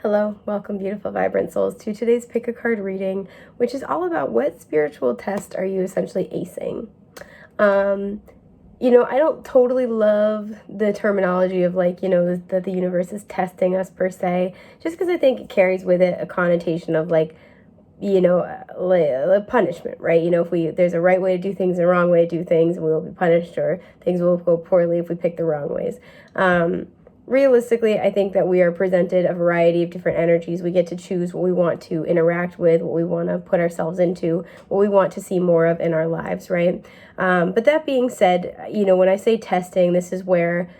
Hello, welcome beautiful vibrant souls to today's pick a card reading, which is all about what spiritual test are you essentially acing. I don't totally love the terminology of that the universe is testing us per se, just because I think it carries with it a connotation of a punishment, right? If there's a right way to do things and a wrong way to do things, and we will be punished, or things will go poorly if we pick the wrong ways. Realistically, I think that we are presented a variety of different energies. We get to choose what we want to interact with, what we want to put ourselves into, what we want to see more of in our lives, right? But that being said, when I say testing, this is where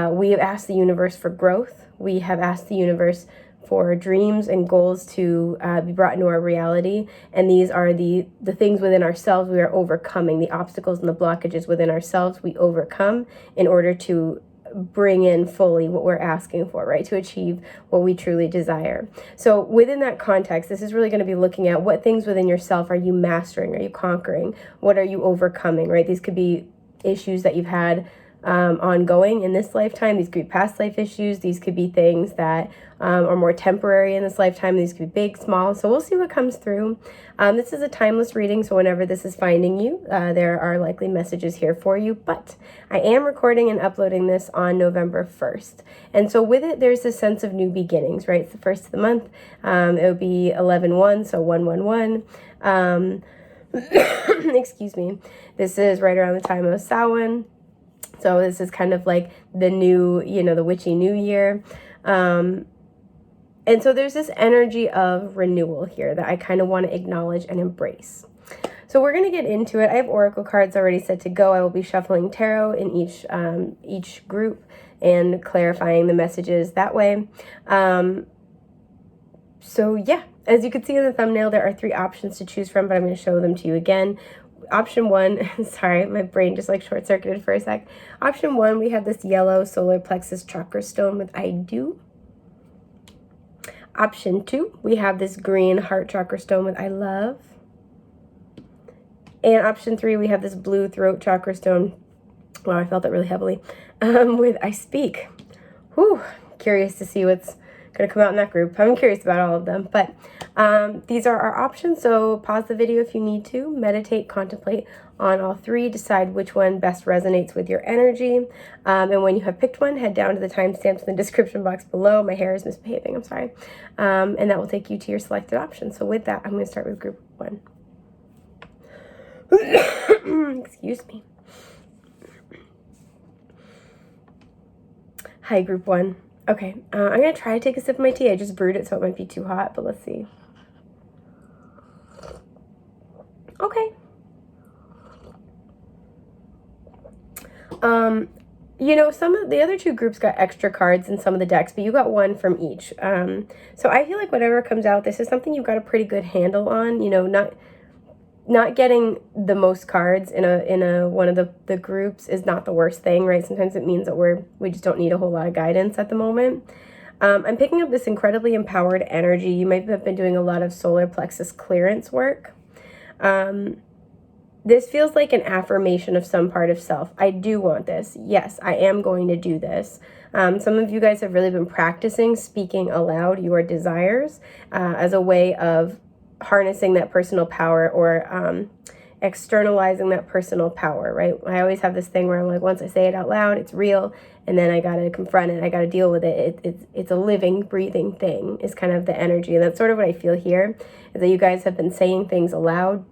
we have asked the universe for growth. We have asked the universe for dreams and goals to be brought into our reality. And these are the things within ourselves we are overcoming, the obstacles and the blockages within ourselves we overcome in order to bring in fully what we're asking for, right? To achieve what we truly desire. So within that context, this is really going to be looking at what things within yourself are you mastering? Are you conquering? What are you overcoming, right? These could be issues that you've had ongoing in this lifetime. These could be past life issues. These could be things that are more temporary in this lifetime. These could be big, small. So we'll see what comes through. This is a timeless reading, so whenever this is finding you, there are likely messages here for you. But I am recording and uploading this on November 1st. And so with it, there's a sense of new beginnings, right? It's the first of the month. It would be 11/1, so 111. Excuse me. This is right around the time of Samhain. So this is kind of like the new, the witchy new year. And so there's this energy of renewal here that I kind of want to acknowledge and embrace. So we're going to get into it. I have oracle cards already set to go. I will be shuffling tarot in each group and clarifying the messages that way. So yeah, as you can see in the thumbnail, there are 3 options to choose from, but I'm going to show them to you again. Option 1, sorry, my brain just short-circuited for a sec. Option 1, we have this yellow solar plexus chakra stone with I do. Option 2, we have this green heart chakra stone with I love. And option 3, we have this blue throat chakra stone. Wow, I felt that really heavily. With I speak. Whew, curious to see what's going to come out in that group. I'm curious about all of them, but these are our options. So pause the video if you need to, meditate, contemplate on all 3, decide which one best resonates with your energy. And when you have picked one, head down to the timestamps in the description box below. My hair is misbehaving, I'm sorry. And that will take you to your selected option. So with that, I'm going to start with group 1. Excuse me. Hi, group 1. Okay, I'm going to try to take a sip of my tea. I just brewed it, so it might be too hot, but let's see. Okay. Some of the other 2 groups got extra cards in some of the decks, but you got 1 from each. So I feel like whatever comes out, this is something you've got a pretty good handle on. Not getting the most cards in one of the groups is not the worst thing, right? Sometimes it means that we just don't need a whole lot of guidance at the moment. I'm picking up this incredibly empowered energy. You might have been doing a lot of solar plexus clearance work. This feels like an affirmation of some part of self. I do want this. Yes, I am going to do this. Some of you guys have really been practicing speaking aloud your desires as a way of harnessing that personal power or externalizing that personal power, right? I always have this thing where I'm like, once I say it out loud, it's real, and then I got to confront it, I got to deal with it. It's a living, breathing thing is kind of the energy, and that's sort of what I feel here, is that you guys have been saying things aloud.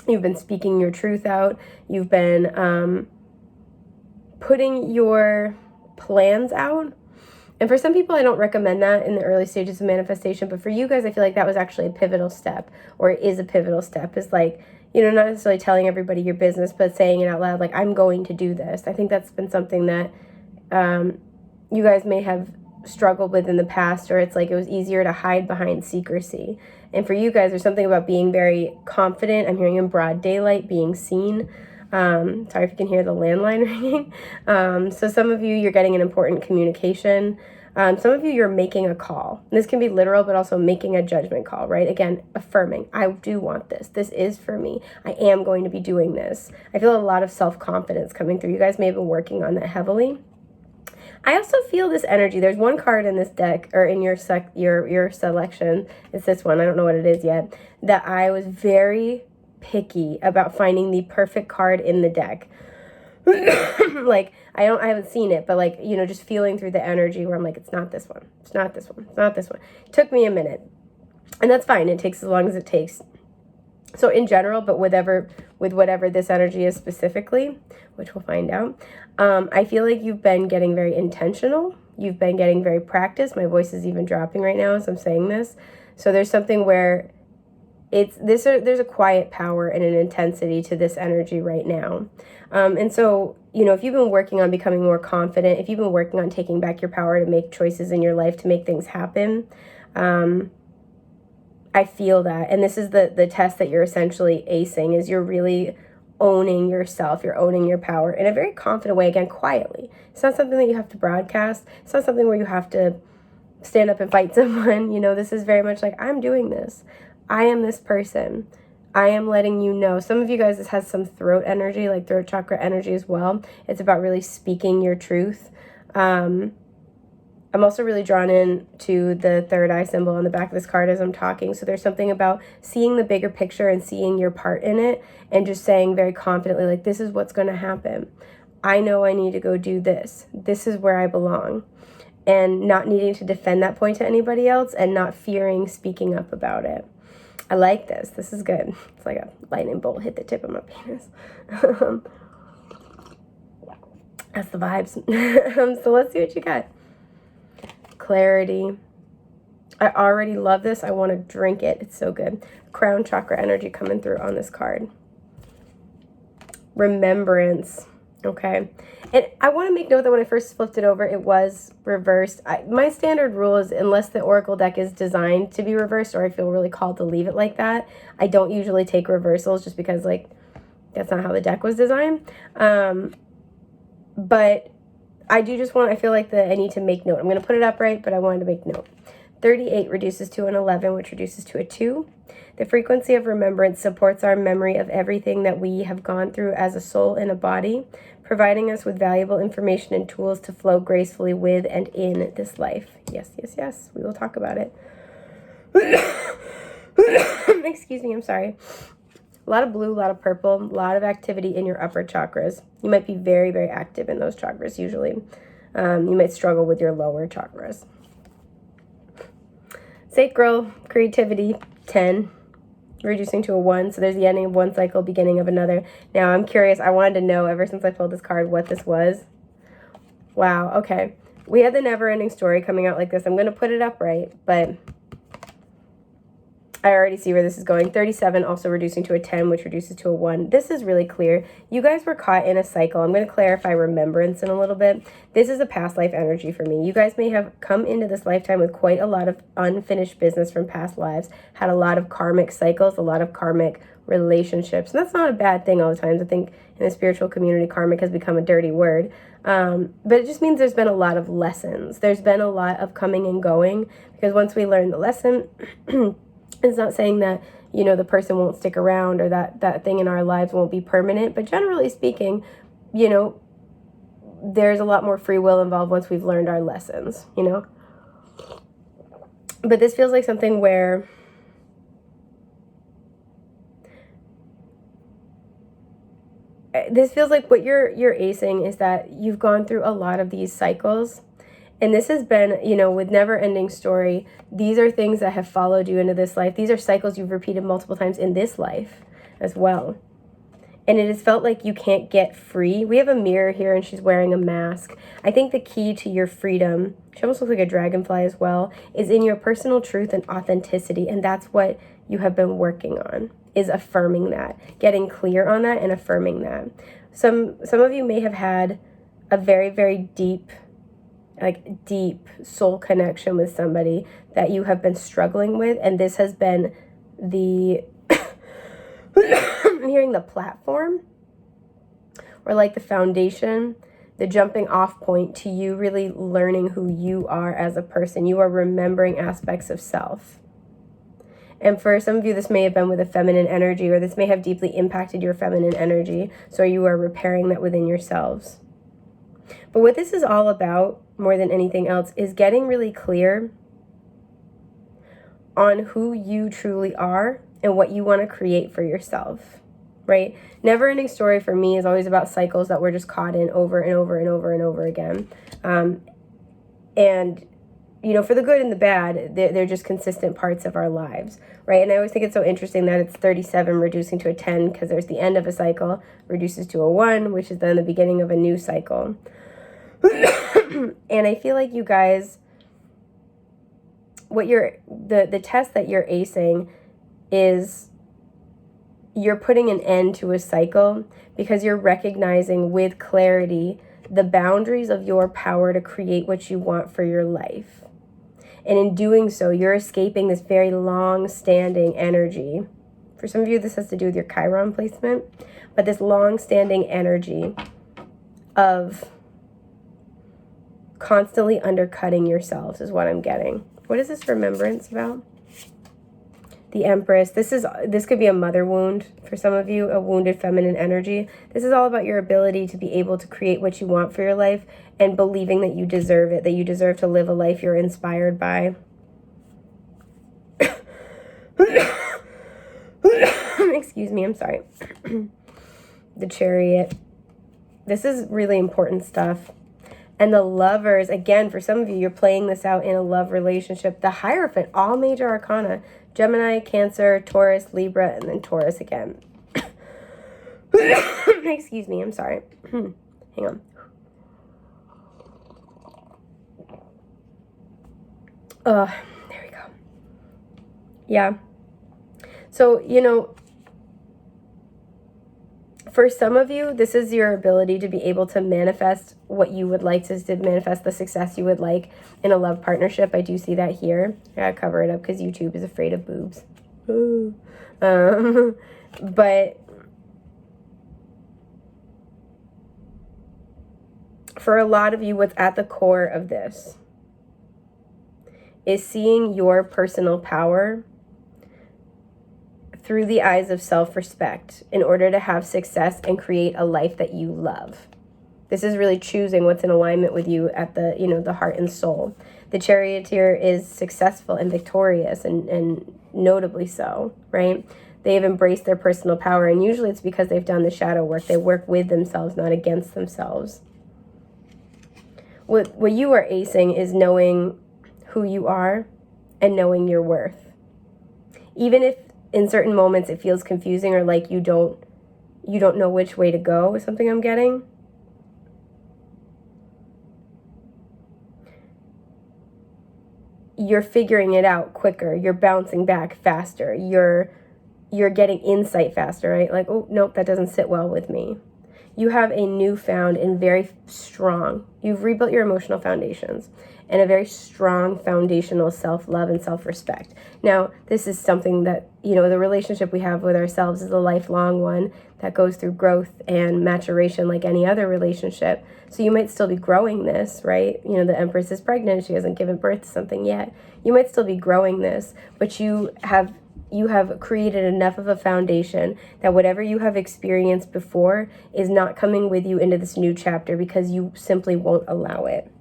You've been speaking your truth out. You've been putting your plans out. And for some people, I don't recommend that in the early stages of manifestation. But for you guys, I feel like that was actually a pivotal step, or it is a pivotal step. It's like, not necessarily telling everybody your business, but saying it out loud, like, I'm going to do this. I think that's been something that you guys may have struggled with in the past, or it's like it was easier to hide behind secrecy. And for you guys, there's something about being very confident. I'm hearing in broad daylight, being seen. Sorry if you can hear the landline ringing. So some of you, you're getting an important communication. Some of you, you're making a call. And this can be literal, but also making a judgment call, right? Again, affirming, I do want this. This is for me. I am going to be doing this. I feel a lot of self-confidence coming through. You guys may have been working on that heavily. I also feel this energy. There's one card in this deck, or in your selection. It's this one. I don't know what it is yet. That I was very picky about finding the perfect card in the deck. Like, I haven't seen it, but like, you know, just feeling through the energy where I'm like, it's not this one. It's not this one. It's not this one. It took me a minute. And that's fine. It takes as long as it takes. So in general, but with whatever this energy is specifically, which we'll find out, I feel like you've been getting very intentional. You've been getting very practiced. My voice is even dropping right now as I'm saying this. So there's something where there's a quiet power and an intensity to this energy right now. And so, you know, if you've been working on becoming more confident, if you've been working on taking back your power to make choices in your life, to make things happen, I feel that. And this is the test that you're essentially acing, is you're really owning yourself. You're owning your power in a very confident way, again, quietly. It's not something that you have to broadcast. It's not something where you have to stand up and fight someone. You know, this is very much like, I'm doing this. I am this person. I am letting you know. Some of you guys, this has some throat energy, like throat chakra energy as well. It's about really speaking your truth. I'm also really drawn in to the third eye symbol on the back of this card as I'm talking. So there's something about seeing the bigger picture and seeing your part in it, and just saying very confidently, like, this is what's going to happen. I know I need to go do this. This is where I belong. And not needing to defend that point to anybody else, and not fearing speaking up about it. I like this. This is good. It's like a lightning bolt hit the tip of my penis. That's the vibes. So let's see what you got. Clarity. I already love this. I want to drink it. It's so good. Crown chakra energy coming through on this card. Remembrance. Okay. And I want to make note that when I first flipped it over, it was reversed. My standard rule is, unless the Oracle deck is designed to be reversed, or I feel really called to leave it like that, I don't usually take reversals, just because, like, that's not how the deck was designed. But I feel like I need to make note. I'm going to put it upright, but I wanted to make note. 38 reduces to an 11, which reduces to a 2. The frequency of remembrance supports our memory of everything that we have gone through as a soul and a body, providing us with valuable information and tools to flow gracefully with and in this life. Yes, yes, yes. We will talk about it. Excuse me, I'm sorry. A lot of blue, a lot of purple, a lot of activity in your upper chakras. You might be very, very active in those chakras usually. You might struggle with your lower chakras. Sacral, creativity, 10, reducing to a 1. So there's the ending of one cycle, beginning of another. Now I'm curious. I wanted to know, ever since I pulled this card, what this was. Wow, okay. We had the never-ending story coming out like this. I'm going to put it upright, but I already see where this is going. 37 also reducing to a 10, which reduces to a 1. This is really clear. You guys were caught in a cycle. I'm going to clarify remembrance in a little bit. This is a past life energy for me. You guys may have come into this lifetime with quite a lot of unfinished business from past lives, had a lot of karmic cycles, a lot of karmic relationships. And that's not a bad thing all the time. I think in the spiritual community, karmic has become a dirty word. But it just means there's been a lot of lessons. There's been a lot of coming and going, because once we learn the lesson, it's not saying that, you know, the person won't stick around, or that thing in our lives won't be permanent. But generally speaking, you know, there's a lot more free will involved once we've learned our lessons, you know. But this feels like something where what you're acing is that you've gone through a lot of these cycles. And this has been, you know, with never-ending story, these are things that have followed you into this life. These are cycles you've repeated multiple times in this life as well. And it has felt like you can't get free. We have a mirror here, and she's wearing a mask. I think the key to your freedom, she almost looks like a dragonfly as well, is in your personal truth and authenticity. And that's what you have been working on, is affirming that, getting clear on that and affirming that. Some of you may have had a very, very deep soul connection with somebody that you have been struggling with, and this has been the I'm hearing the platform, or like the foundation, the jumping off point to you really learning who you are as a person. You are remembering aspects of self. And for some of you, this may have been with a feminine energy, or this may have deeply impacted your feminine energy, so you are repairing that within yourselves. But what this is all about, more than anything else, is getting really clear on who you truly are and what you want to create for yourself, right? Never ending story for me is always about cycles that we're just caught in over and over and over and over again. And, you know, for the good and the bad, they're just consistent parts of our lives, right? And I always think it's so interesting that it's 37 reducing to a 10, because there's the end of a cycle, reduces to a 1, which is then the beginning of a new cycle. And I feel like you guys, what the test that you're acing is you're putting an end to a cycle because you're recognizing with clarity the boundaries of your power to create what you want for your life. And in doing so, you're escaping this very long-standing energy. For some of you, this has to do with your Chiron placement, but this long-standing energy of constantly undercutting yourselves is what I'm getting. What is this remembrance about? The Empress. This could be a mother wound for some of you, a wounded feminine energy. This is all about your ability to be able to create what you want for your life and believing that you deserve it, that you deserve to live a life you're inspired by. Excuse me, I'm sorry. The Chariot. This is really important stuff. And the Lovers, again, for some of you, you're playing this out in a love relationship. The Hierophant, all major arcana. Gemini, Cancer, Taurus, Libra, and then Taurus again. Excuse me, I'm sorry. Hang on. There we go. Yeah. So, you know, for some of you, this is your ability to be able to manifest what you would like to manifest the success you would like in a love partnership. I do see that here. I gotta cover it up because YouTube is afraid of boobs. But for a lot of you, what's at the core of this is seeing your personal power through the eyes of self-respect in order to have success and create a life that you love. This is really choosing what's in alignment with you at the, you know, the heart and soul. The Charioteer is successful and victorious and notably so, right? They have embraced their personal power, and usually it's because they've done the shadow work. They work with themselves, not against themselves. What you are acing is knowing who you are and knowing your worth. Even if in certain moments it feels confusing or like you don't know which way to go, is something I'm getting. You're figuring it out quicker. You're bouncing back faster. You're getting insight faster, right? Like, oh, nope, that doesn't sit well with me. You have a newfound and very strong, you've rebuilt your emotional foundations and a very strong foundational self-love and self-respect. Now, this is something that, you know, the relationship we have with ourselves is a lifelong one that goes through growth and maturation like any other relationship. So you might still be growing this, right? You know, the Empress is pregnant. She hasn't given birth to something yet. You might still be growing this, but you have created enough of a foundation that whatever you have experienced before is not coming with you into this new chapter because you simply won't allow it.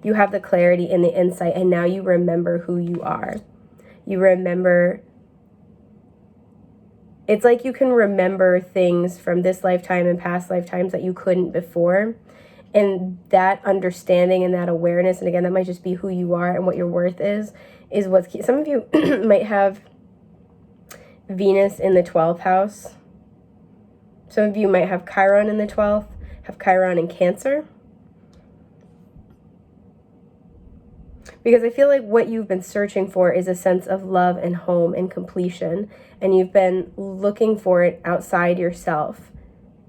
You have the clarity and the insight, and now you remember who you are. You remember, it's like you can remember things from this lifetime and past lifetimes that you couldn't before. And that understanding and that awareness, and again, that might just be who you are and what your worth is what's key. Some of you might have Venus in the 12th house. Some of you might have Chiron in the 12th, have Chiron in Cancer. Because I feel like what you've been searching for is a sense of love and home and completion. And you've been looking for it outside yourself.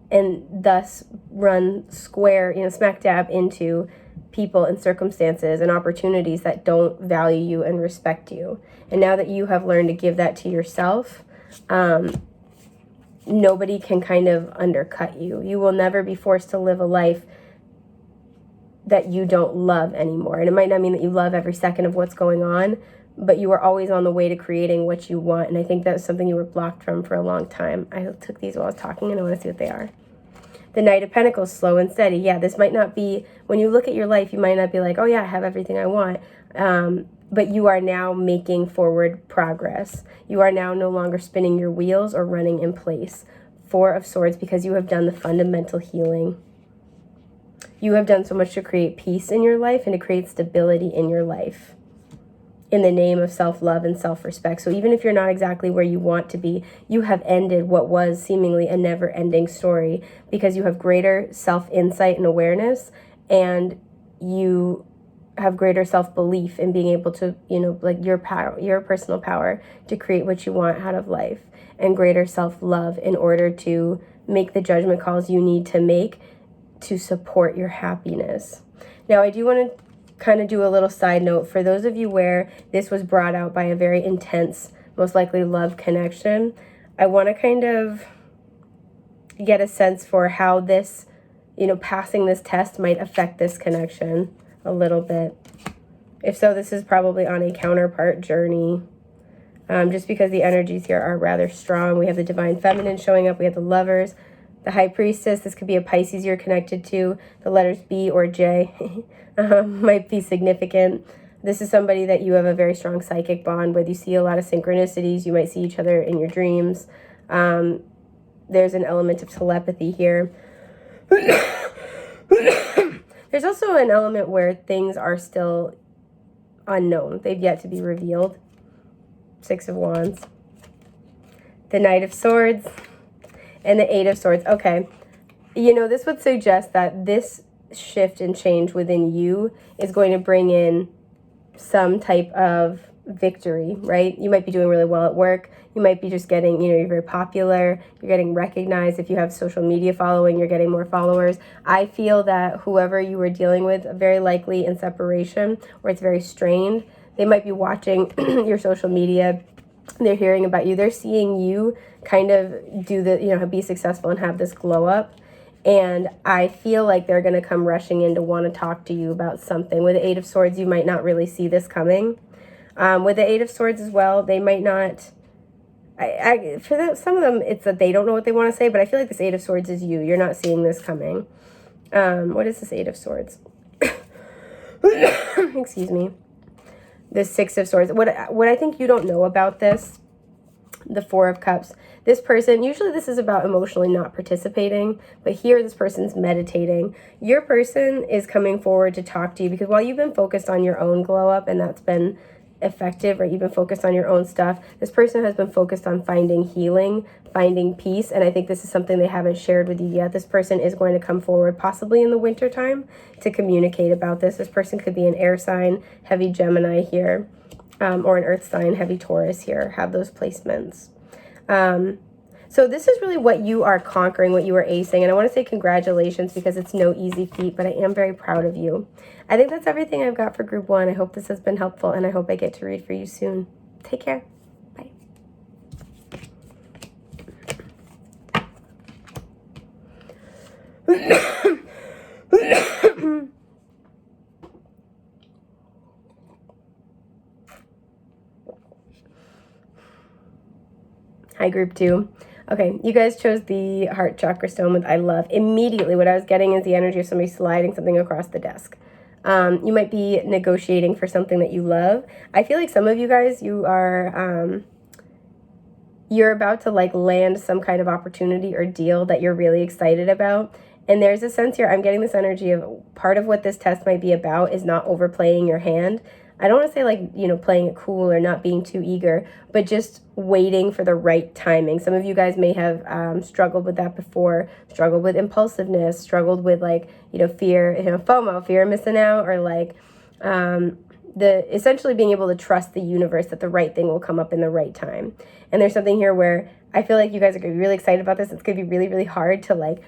And thus run square, you know, smack dab into people and circumstances and opportunities that don't value you and respect you. And now that you have learned to give that to yourself, nobody can kind of undercut you. You will never be forced to live a life that you don't love anymore. And it might not mean that you love every second of what's going on, but you are always on the way to creating what you want. And I think that's something you were blocked from for a long time. I took these while I was talking and I want to see what they are. The Knight of Pentacles, slow and steady. Yeah, this might not be, when you look at your life, you might not be like, oh yeah, I have everything I want. But you are now making forward progress. You are now no longer spinning your wheels or running in place. Four of Swords, because you have done the fundamental healing. You have done so much to create peace in your life and to create stability in your life in the name of self-love and self-respect. So even if you're not exactly where you want to be, you have ended what was seemingly a never-ending story because you have greater self-insight and awareness, and you have greater self-belief in being able to, you know, like your power, your personal power to create what you want out of life, and greater self-love in order to make the judgment calls you need to make to support your happiness. Now, I do want to kind of do a little side note for those of you where this was brought out by a very intense, most likely love connection. I want to kind of get a sense for how this, you know, passing this test might affect this connection a little bit. If so, this is probably on a counterpart journey. Just because the energies here are rather strong. We have the Divine Feminine showing up. We have the Lovers, the High Priestess. This could be a Pisces you're connected to. The letters B or J might be significant. This is somebody that you have a very strong psychic bond with. You see a lot of synchronicities. You might see each other in your dreams. There's an element of telepathy here. There's also an element where things are still unknown. They've yet to be revealed. Six of Wands. The Knight of Swords. And the Eight of Swords. Okay. You know, this would suggest that this shift and change within you is going to bring in some type of victory, right? You might be doing really well at work. You might be just getting, you know, you're very popular. You're getting recognized. If you have social media following, you're getting more followers. I feel that whoever you were dealing with, very likely in separation, or it's very strained, they might be watching your social media. They're hearing about you. They're seeing you kind of do the, you know, be successful and have this glow up. And I feel like they're going to come rushing in to want to talk to you about something. With the Eight of Swords, you might not really see this coming. With the Eight of Swords as well, they might not, some of them, it's that they don't know what they want to say, but I feel like this Eight of Swords is you. You're not seeing this coming. What is this Eight of Swords? Excuse me. The Six of Swords. What I think you don't know about this, the Four of Cups. This person, usually this is about emotionally not participating, but here this person's meditating. Your person is coming forward to talk to you because while you've been focused on your own glow up and that's been effective, or you've been focused on your own stuff, this person has been focused on finding healing, finding peace, and I think this is something they haven't shared with you yet. This person is going to come forward possibly in the winter time to communicate about this. This person could be an air sign, heavy Gemini here, or an earth sign, heavy Taurus here, have those placements. So this is really what you are conquering, what you are acing. And I want to say congratulations because it's no easy feat, but I am very proud of you. I think that's everything I've got for group one. I hope this has been helpful, and I hope I get to read for you soon. Take care. Bye. Hi, group two. Okay, you guys chose the heart chakra stone with I love. Immediately, what I was getting is the energy of somebody sliding something across the desk. You might be negotiating for something that you love. I feel like some of you guys, you are, you're about to like land some kind of opportunity or deal that you're really excited about. And there's a sense here, I'm getting this energy of part of what this test might be about is not overplaying your hand. I don't want to say like, you know, playing it cool or not being too eager, but just waiting for the right timing. Some of you guys may have struggled with that before, struggled with impulsiveness, struggled with like, you know, fear, you know, FOMO, fear of missing out, or like essentially being able to trust the universe that the right thing will come up in the right time. And there's something here where I feel like you guys are going to be really excited about this. It's going to be really, really hard to like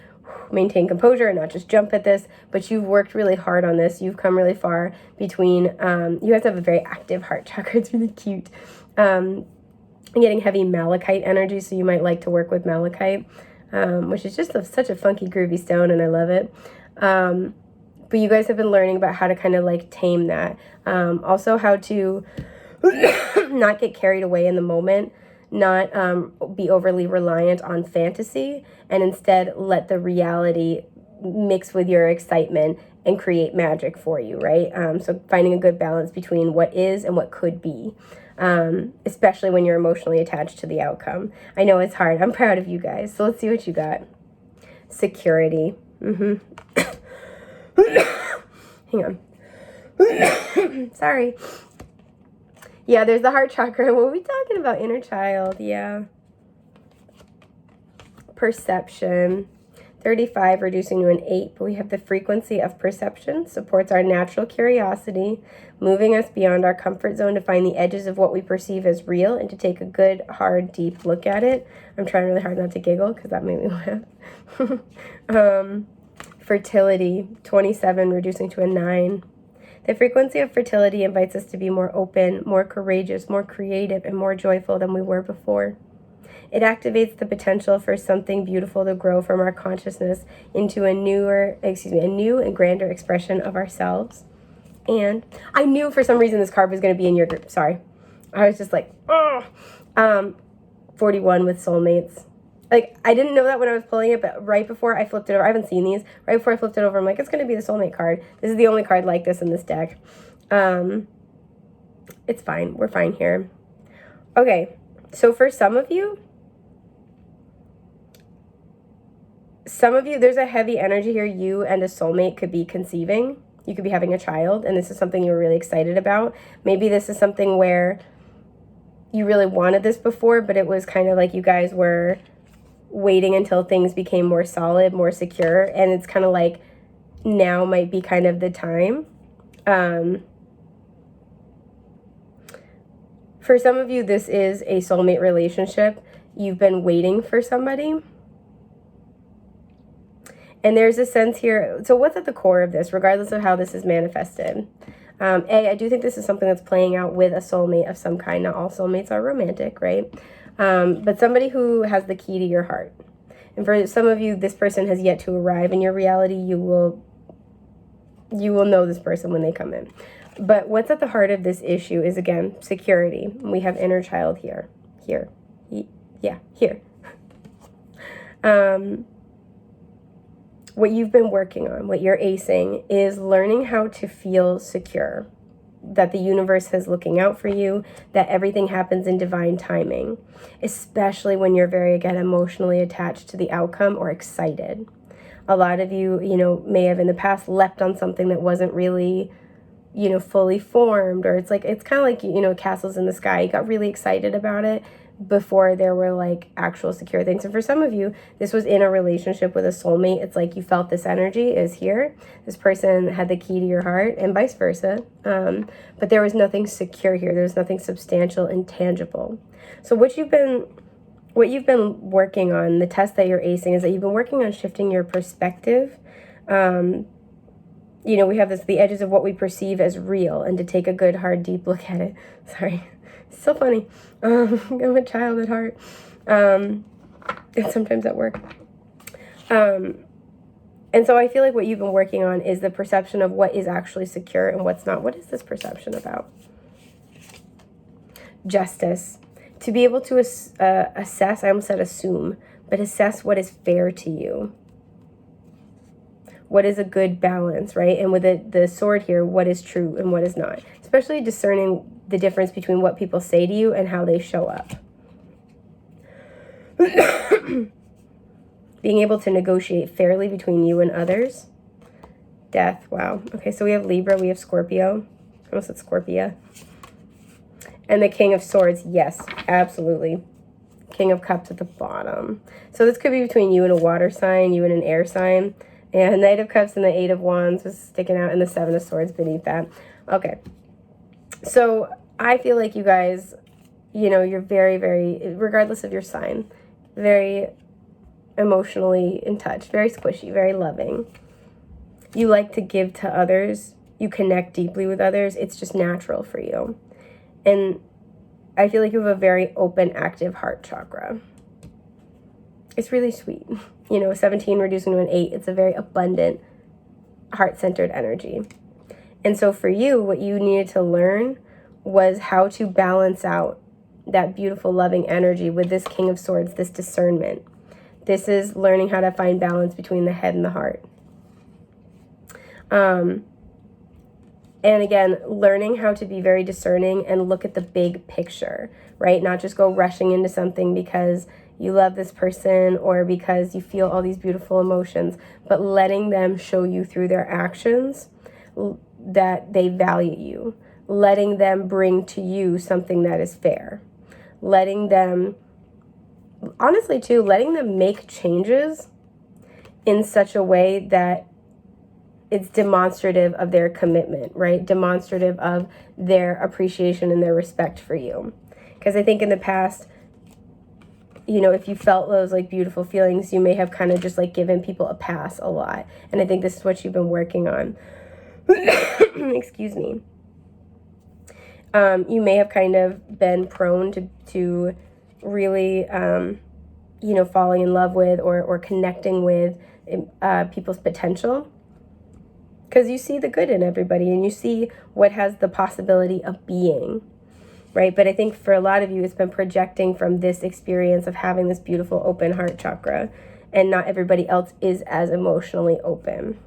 maintain composure and not just jump at this, but you've worked really hard on this. You've come really far between, you guys have a very active heart chakra. It's really cute. Getting heavy malachite energy, so you might like to work with malachite, which is just such a funky, groovy stone, and I love it. But you guys have been learning about how to kind of like tame that. Also how to not get carried away in the moment, not be overly reliant on fantasy, and instead let the reality mix with your excitement and create magic for you, right? So finding a good balance between what is and what could be, especially when you're emotionally attached to the outcome. I know it's hard. I'm proud of you guys. So let's see what you got. Security. Hang on. Sorry. Yeah, there's the heart chakra. What are we talking about? Inner child. Yeah. Perception. 35, reducing to an 8, but we have the frequency of perception, supports our natural curiosity, moving us beyond our comfort zone to find the edges of what we perceive as real and to take a good, hard, deep look at it. I'm trying really hard not to giggle because that made me laugh. Fertility, 27, reducing to a 9. The frequency of fertility invites us to be more open, more courageous, more creative, and more joyful than we were before. It activates the potential for something beautiful to grow from our consciousness into a new and grander expression of ourselves. And I knew for some reason this card was going to be in your group. Sorry. I was just like, oh. 41 with soulmates. Like, I didn't know that when I was pulling it, but right before I flipped it over, I haven't seen these. Right before I flipped it over, I'm like, it's going to be the soulmate card. This is the only card like this in this deck. It's fine. We're fine here. Okay. So for some of you, there's a heavy energy here. You and a soulmate could be conceiving. You could be having a child, and this is something you were really excited about. Maybe this is something where you really wanted this before, but it was kind of like you guys were waiting until things became more solid, more secure, and it's kind of like now might be kind of the time. For some of you, this is a soulmate relationship. You've been waiting for somebody. And there's a sense here, so what's at the core of this, regardless of how this is manifested? I do think this is something that's playing out with a soulmate of some kind. Not all soulmates are romantic, right? But somebody who has the key to your heart. And for some of you, this person has yet to arrive in your reality. You will know this person when they come in. But what's at the heart of this issue is, again, security. We have inner child here. Here. What you've been working on, what you're acing, is learning how to feel secure, that the universe is looking out for you, that everything happens in divine timing, especially when you're very, again, emotionally attached to the outcome or excited. A lot of you, may have in the past leapt on something that wasn't really, fully formed, or it's kind of like, castles in the sky. You got really excited about it before there were like actual secure things. And for some of you, this was in a relationship with a soulmate. It's like you felt this energy is here. This person had the key to your heart, and vice versa. But there was nothing secure here. There was nothing substantial and tangible. So what you've been working on, the test that you're acing, is that you've been working on shifting your perspective. We have the edges of what we perceive as real, and to take a good, hard, deep look at it. Sorry. It's so funny. I'm a child at heart. And sometimes at work. And so I feel like what you've been working on is the perception of what is actually secure and what's not. What is this perception about? Justice. To be able to assess, I almost said assume, but assess what is fair to you. What is a good balance, right? And with the sword here, what is true and what is not. Especially discerning the difference between what people say to you and how they show up. Being able to negotiate fairly between you and others. Death, wow. Okay, so we have Libra, we have Scorpio. I almost said Scorpia. And the King of Swords, yes, absolutely. King of Cups at the bottom. So this could be between you and a water sign, you and an air sign. And Knight of Cups and the Eight of Wands was sticking out, and the Seven of Swords beneath that. Okay. So I feel like you guys, you're very, very, regardless of your sign, very emotionally in touch, very squishy, very loving. You like to give to others. You connect deeply with others. It's just natural for you. And I feel like you have a very open, active heart chakra. It's really sweet. 17 reducing to an 8. It's a very abundant, heart-centered energy. And so for you, what you needed to learn was how to balance out that beautiful, loving energy with this King of Swords, this discernment. This is learning how to find balance between the head and the heart. And again, learning how to be very discerning and look at the big picture, right? Not just go rushing into something because you love this person or because you feel all these beautiful emotions, but letting them show you through their actions that they value you, letting them bring to you something that is fair, letting them, honestly too, letting them make changes in such a way that it's demonstrative of their commitment, right? Demonstrative of their appreciation and their respect for you. Because I think in the past, you know, if you felt those like beautiful feelings, you may have kind of just like given people a pass a lot. And I think this is what you've been working on. Excuse me. You may have kind of been prone to really, you know, falling in love with or connecting with people's potential. Because you see the good in everybody and you see what has the possibility of being, right? But I think for a lot of you, it's been projecting from this experience of having this beautiful open heart chakra, and not everybody else is as emotionally open.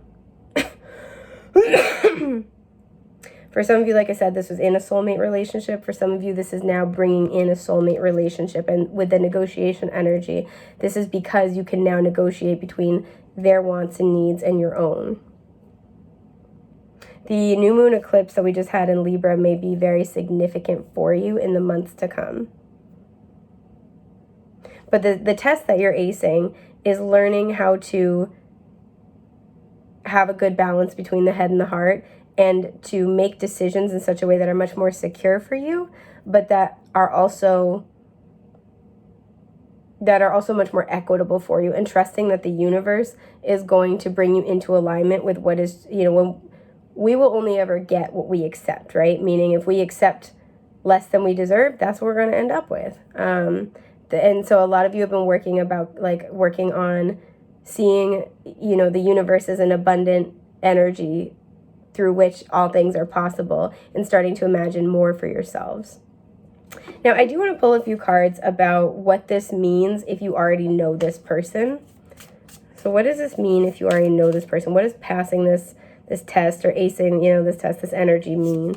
For some of you, like I said, this was in a soulmate relationship. For some of you, this is now bringing in a soulmate relationship. And with the negotiation energy, this is because you can now negotiate between their wants and needs and your own. The new moon eclipse that we just had in Libra may be very significant for you in the months to come. But the test that you're acing is learning how to have a good balance between the head and the heart, and to make decisions in such a way that are much more secure for you, but that are also much more equitable for you, and trusting that the universe is going to bring you into alignment with what is, you know, when we will only ever get what we accept, right? Meaning if we accept less than we deserve, that's what we're going to end up with. And so a lot of you have been working on seeing, you know, the universe as an abundant energy through which all things are possible, and starting to imagine more for yourselves. Now, I do want to pull a few cards about what this means if you already know this person. So what does this mean if you already know this person? What does passing this test or acing, you know, this test, this energy mean?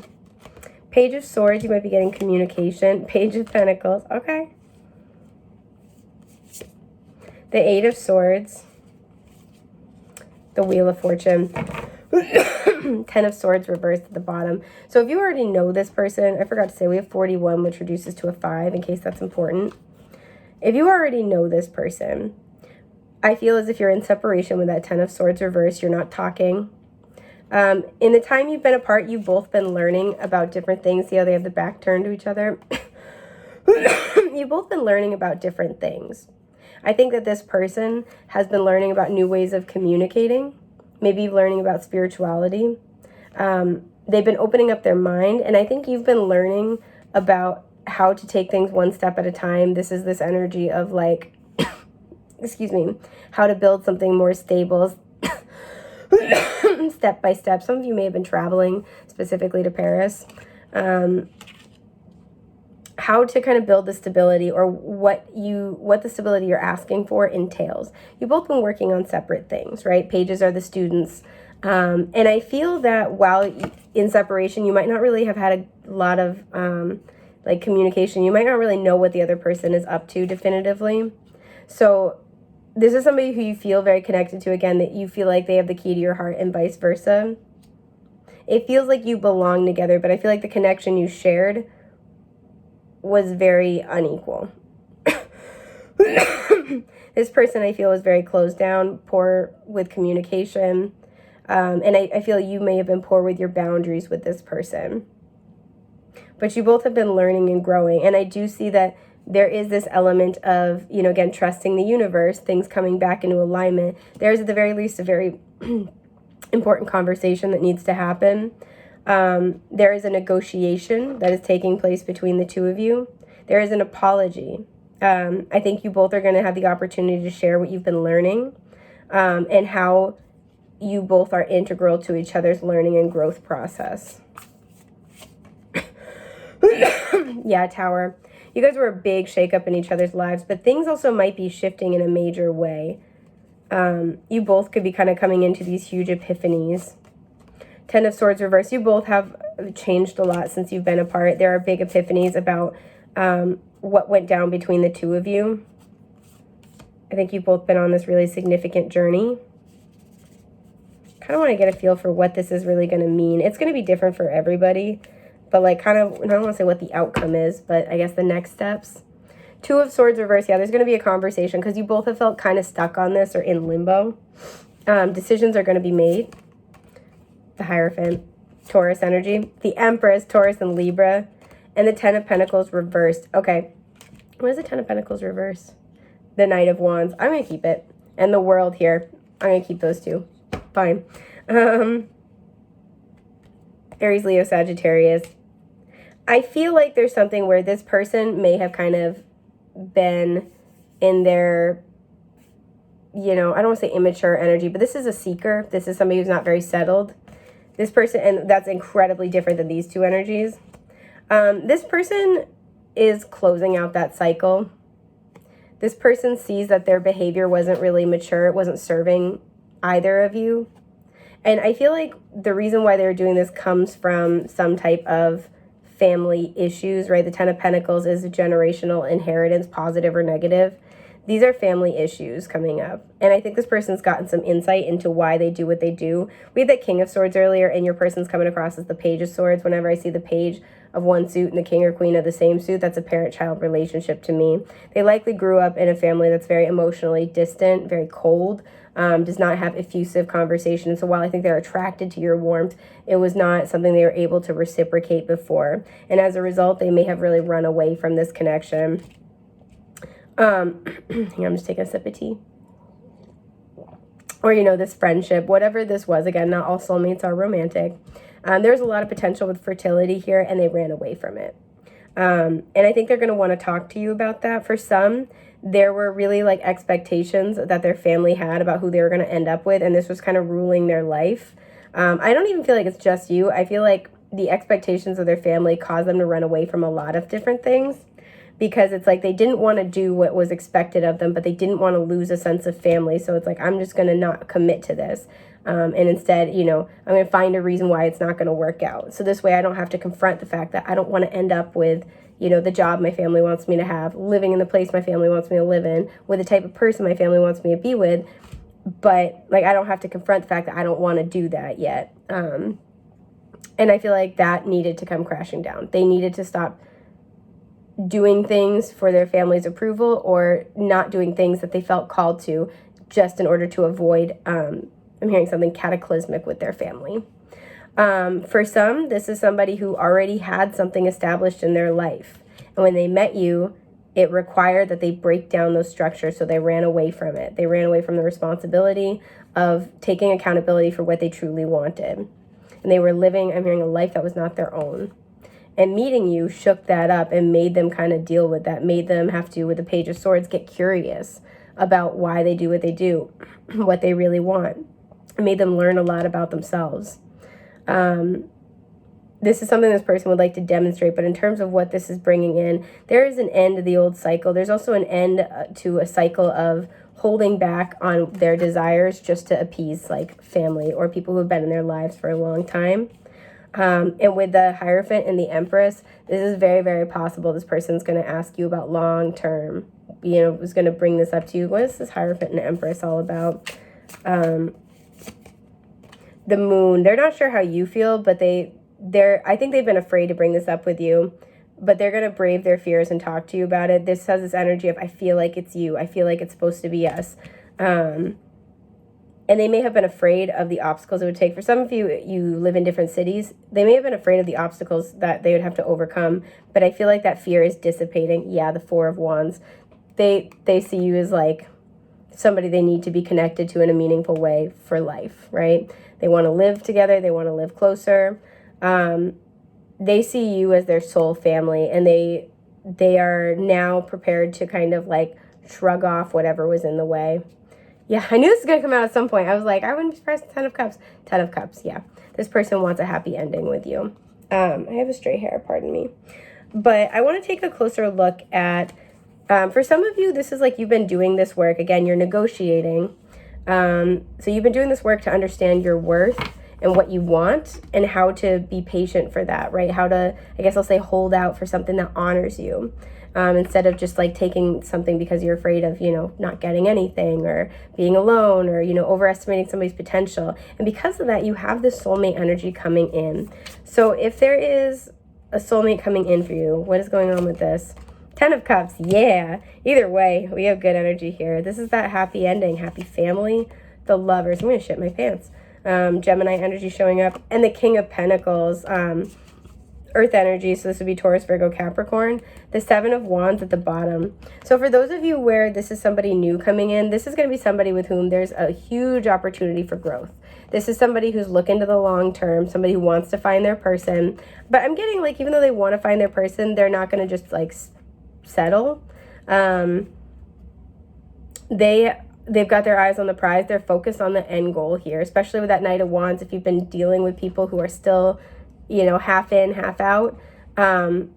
Page of Swords, you might be getting communication. Page of Pentacles, okay. The Eight of Swords. The Wheel of Fortune. 10 of Swords reversed at the bottom. So if you already know this person, I forgot to say we have 41, which reduces to a 5 in case that's important. If you already know this person, I feel as if you're in separation with that 10 of Swords reversed. You're not talking. In the time you've been apart, you've both been learning about different things. See how they have the back turned to each other? You've both been learning about different things. I think that this person has been learning about new ways of communicating, maybe learning about spirituality. They've been opening up their mind, and I think you've been learning about how to take things one step at a time. This is this energy of like, excuse me, how to build something more stable, step by step. Some of you may have been traveling specifically to Paris. How to kind of build the stability, or what the stability you're asking for entails. You've both been working on separate things, right? Pages are the students. And I feel that while in separation, you might not really have had a lot of like communication. You might not really know what the other person is up to definitively. So this is somebody who you feel very connected to, again, that you feel like they have the key to your heart, and vice versa. It feels like you belong together, but I feel like the connection you shared was very unequal. This person, I feel, was very closed down, poor with communication. And I feel you may have been poor with your boundaries with this person. But you both have been learning and growing. And I do see that there is this element of, you know, again, trusting the universe, things coming back into alignment. There's at the very least a very important conversation that needs to happen. There is a negotiation that is taking place between the two of you. There is an apology. I think you both are going to have the opportunity to share what you've been learning, and how you both are integral to each other's learning and growth process. Yeah, Tower. You guys were a big shakeup in each other's lives, but things also might be shifting in a major way. You both could be kind of coming into these huge epiphanies. Ten of Swords reversed. You both have changed a lot since you've been apart. There are big epiphanies about what went down between the two of you. I think you've both been on this really significant journey. Kind of want to get a feel for what this is really going to mean. It's going to be different for everybody, but like kind of, I don't want to say what the outcome is, but I guess the next steps. Two of Swords reversed. Yeah, there's going to be a conversation because you both have felt kind of stuck on this or in limbo. Decisions are going to be made. The Hierophant, Taurus energy. The Empress, Taurus and Libra. And the Ten of Pentacles reversed. Okay. What is the Ten of Pentacles reversed? The Knight of Wands. I'm going to keep it. And the World here. I'm going to keep those two. Fine. Aries, Leo, Sagittarius. I feel like there's something where this person may have kind of been in their, you know, I don't want to say immature energy, but this is a seeker. This is somebody who's not very settled. This person, and that's incredibly different than these two energies. This person is closing out that cycle. This person sees that their behavior wasn't really mature. It wasn't serving either of you. And I feel like the reason why they're doing this comes from some type of family issues, right? The Ten of Pentacles is a generational inheritance, positive or negative. These are family issues coming up. And I think this person's gotten some insight into why they do what they do. We had that King of Swords earlier, and your person's coming across as the Page of Swords. Whenever I see the Page of one suit and the King or Queen of the same suit, that's a parent-child relationship to me. They likely grew up in a family that's very emotionally distant, very cold, does not have effusive conversation. So while I think they're attracted to your warmth, it was not something they were able to reciprocate before. And as a result, they may have really run away from this connection. I'm just taking a sip of tea. Or, you know, this friendship, whatever this was. Again, not all soulmates are romantic. There's a lot of potential with fertility here, and they ran away from it. And I think they're going to want to talk to you about that. For some, there were really like expectations that their family had about who they were going to end up with, and this was kind of ruling their life. I don't even feel like it's just you. I feel like the expectations of their family caused them to run away from a lot of different things, because it's like they didn't want to do what was expected of them, but they didn't want to lose a sense of family. So it's like, I'm just going to not commit to this. And instead, you know, I'm going to find a reason why it's not going to work out. So this way I don't have to confront the fact that I don't want to end up with, you know, the job my family wants me to have, living in the place my family wants me to live in, with the type of person my family wants me to be with. But like, I don't have to confront the fact that I don't want to do that yet. And I feel like that needed to come crashing down. They needed to stop doing things for their family's approval, or not doing things that they felt called to just in order to avoid, I'm hearing something cataclysmic with their family. For some, this is somebody who already had something established in their life. And when they met you, it required that they break down those structures, so they ran away from it. They ran away from the responsibility of taking accountability for what they truly wanted. And they were living, I'm hearing, a life that was not their own. And meeting you shook that up and made them kind of deal with that, made them have to, with the Page of Swords, get curious about why they do what they do, what they really want. It made them learn a lot about themselves. This is something this person would like to demonstrate, but in terms of what this is bringing in, there is an end to the old cycle. There's also an end to a cycle of holding back on their desires just to appease like family or people who have been in their lives for a long time. And with the Hierophant and the Empress, this is very, very possible this person's going to ask you about long-term, you know, is going to bring this up to you. What is this Hierophant and Empress all about? The Moon, they're not sure how you feel, but I think they've been afraid to bring this up with you, but they're going to brave their fears and talk to you about it. This has this energy of, I feel like it's you. I feel like it's supposed to be us. And they may have been afraid of the obstacles it would take. For some of you, you live in different cities. They may have been afraid of the obstacles that they would have to overcome. But I feel like that fear is dissipating. Yeah, the Four of Wands. They see you as like somebody they need to be connected to in a meaningful way for life, right? They want to live together. They want to live closer. They see you as their soul family. And they are now prepared to kind of like shrug off whatever was in the way. Yeah, I knew this was going to come out at some point. I was like, I wouldn't be surprised. Ten of Cups. Ten of Cups, yeah. This person wants a happy ending with you. I have a straight hair, pardon me. But I want to take a closer look at, for some of you, this is like you've been doing this work. Again, you're negotiating. So you've been doing this work to understand your worth and what you want and how to be patient for that, right? How to, I guess I'll say, hold out for something that honors you. Instead of just like taking something because you're afraid of, not getting anything or being alone or, overestimating somebody's potential. And because of that, you have this soulmate energy coming in. So if there is a soulmate coming in for you, what is going on with this? 10 of Cups, yeah. Either way, we have good energy here. This is that happy ending, happy family, the Lovers. I'm going to shit my pants. Gemini energy showing up. And the King of Pentacles, Earth energy, so this would be Taurus, Virgo, Capricorn. The 7 of Wands at the bottom. So for those of you where this is somebody new coming in, this is going to be somebody with whom there's a huge opportunity for growth. This is somebody who's looking to the long term, somebody who wants to find their person. But I'm getting like, even though they want to find their person, they're not going to just like settle. They've got their eyes on the prize. They're focused on the end goal here, especially with that Knight of Wands. If you've been dealing with people who are still, half in, half out, they're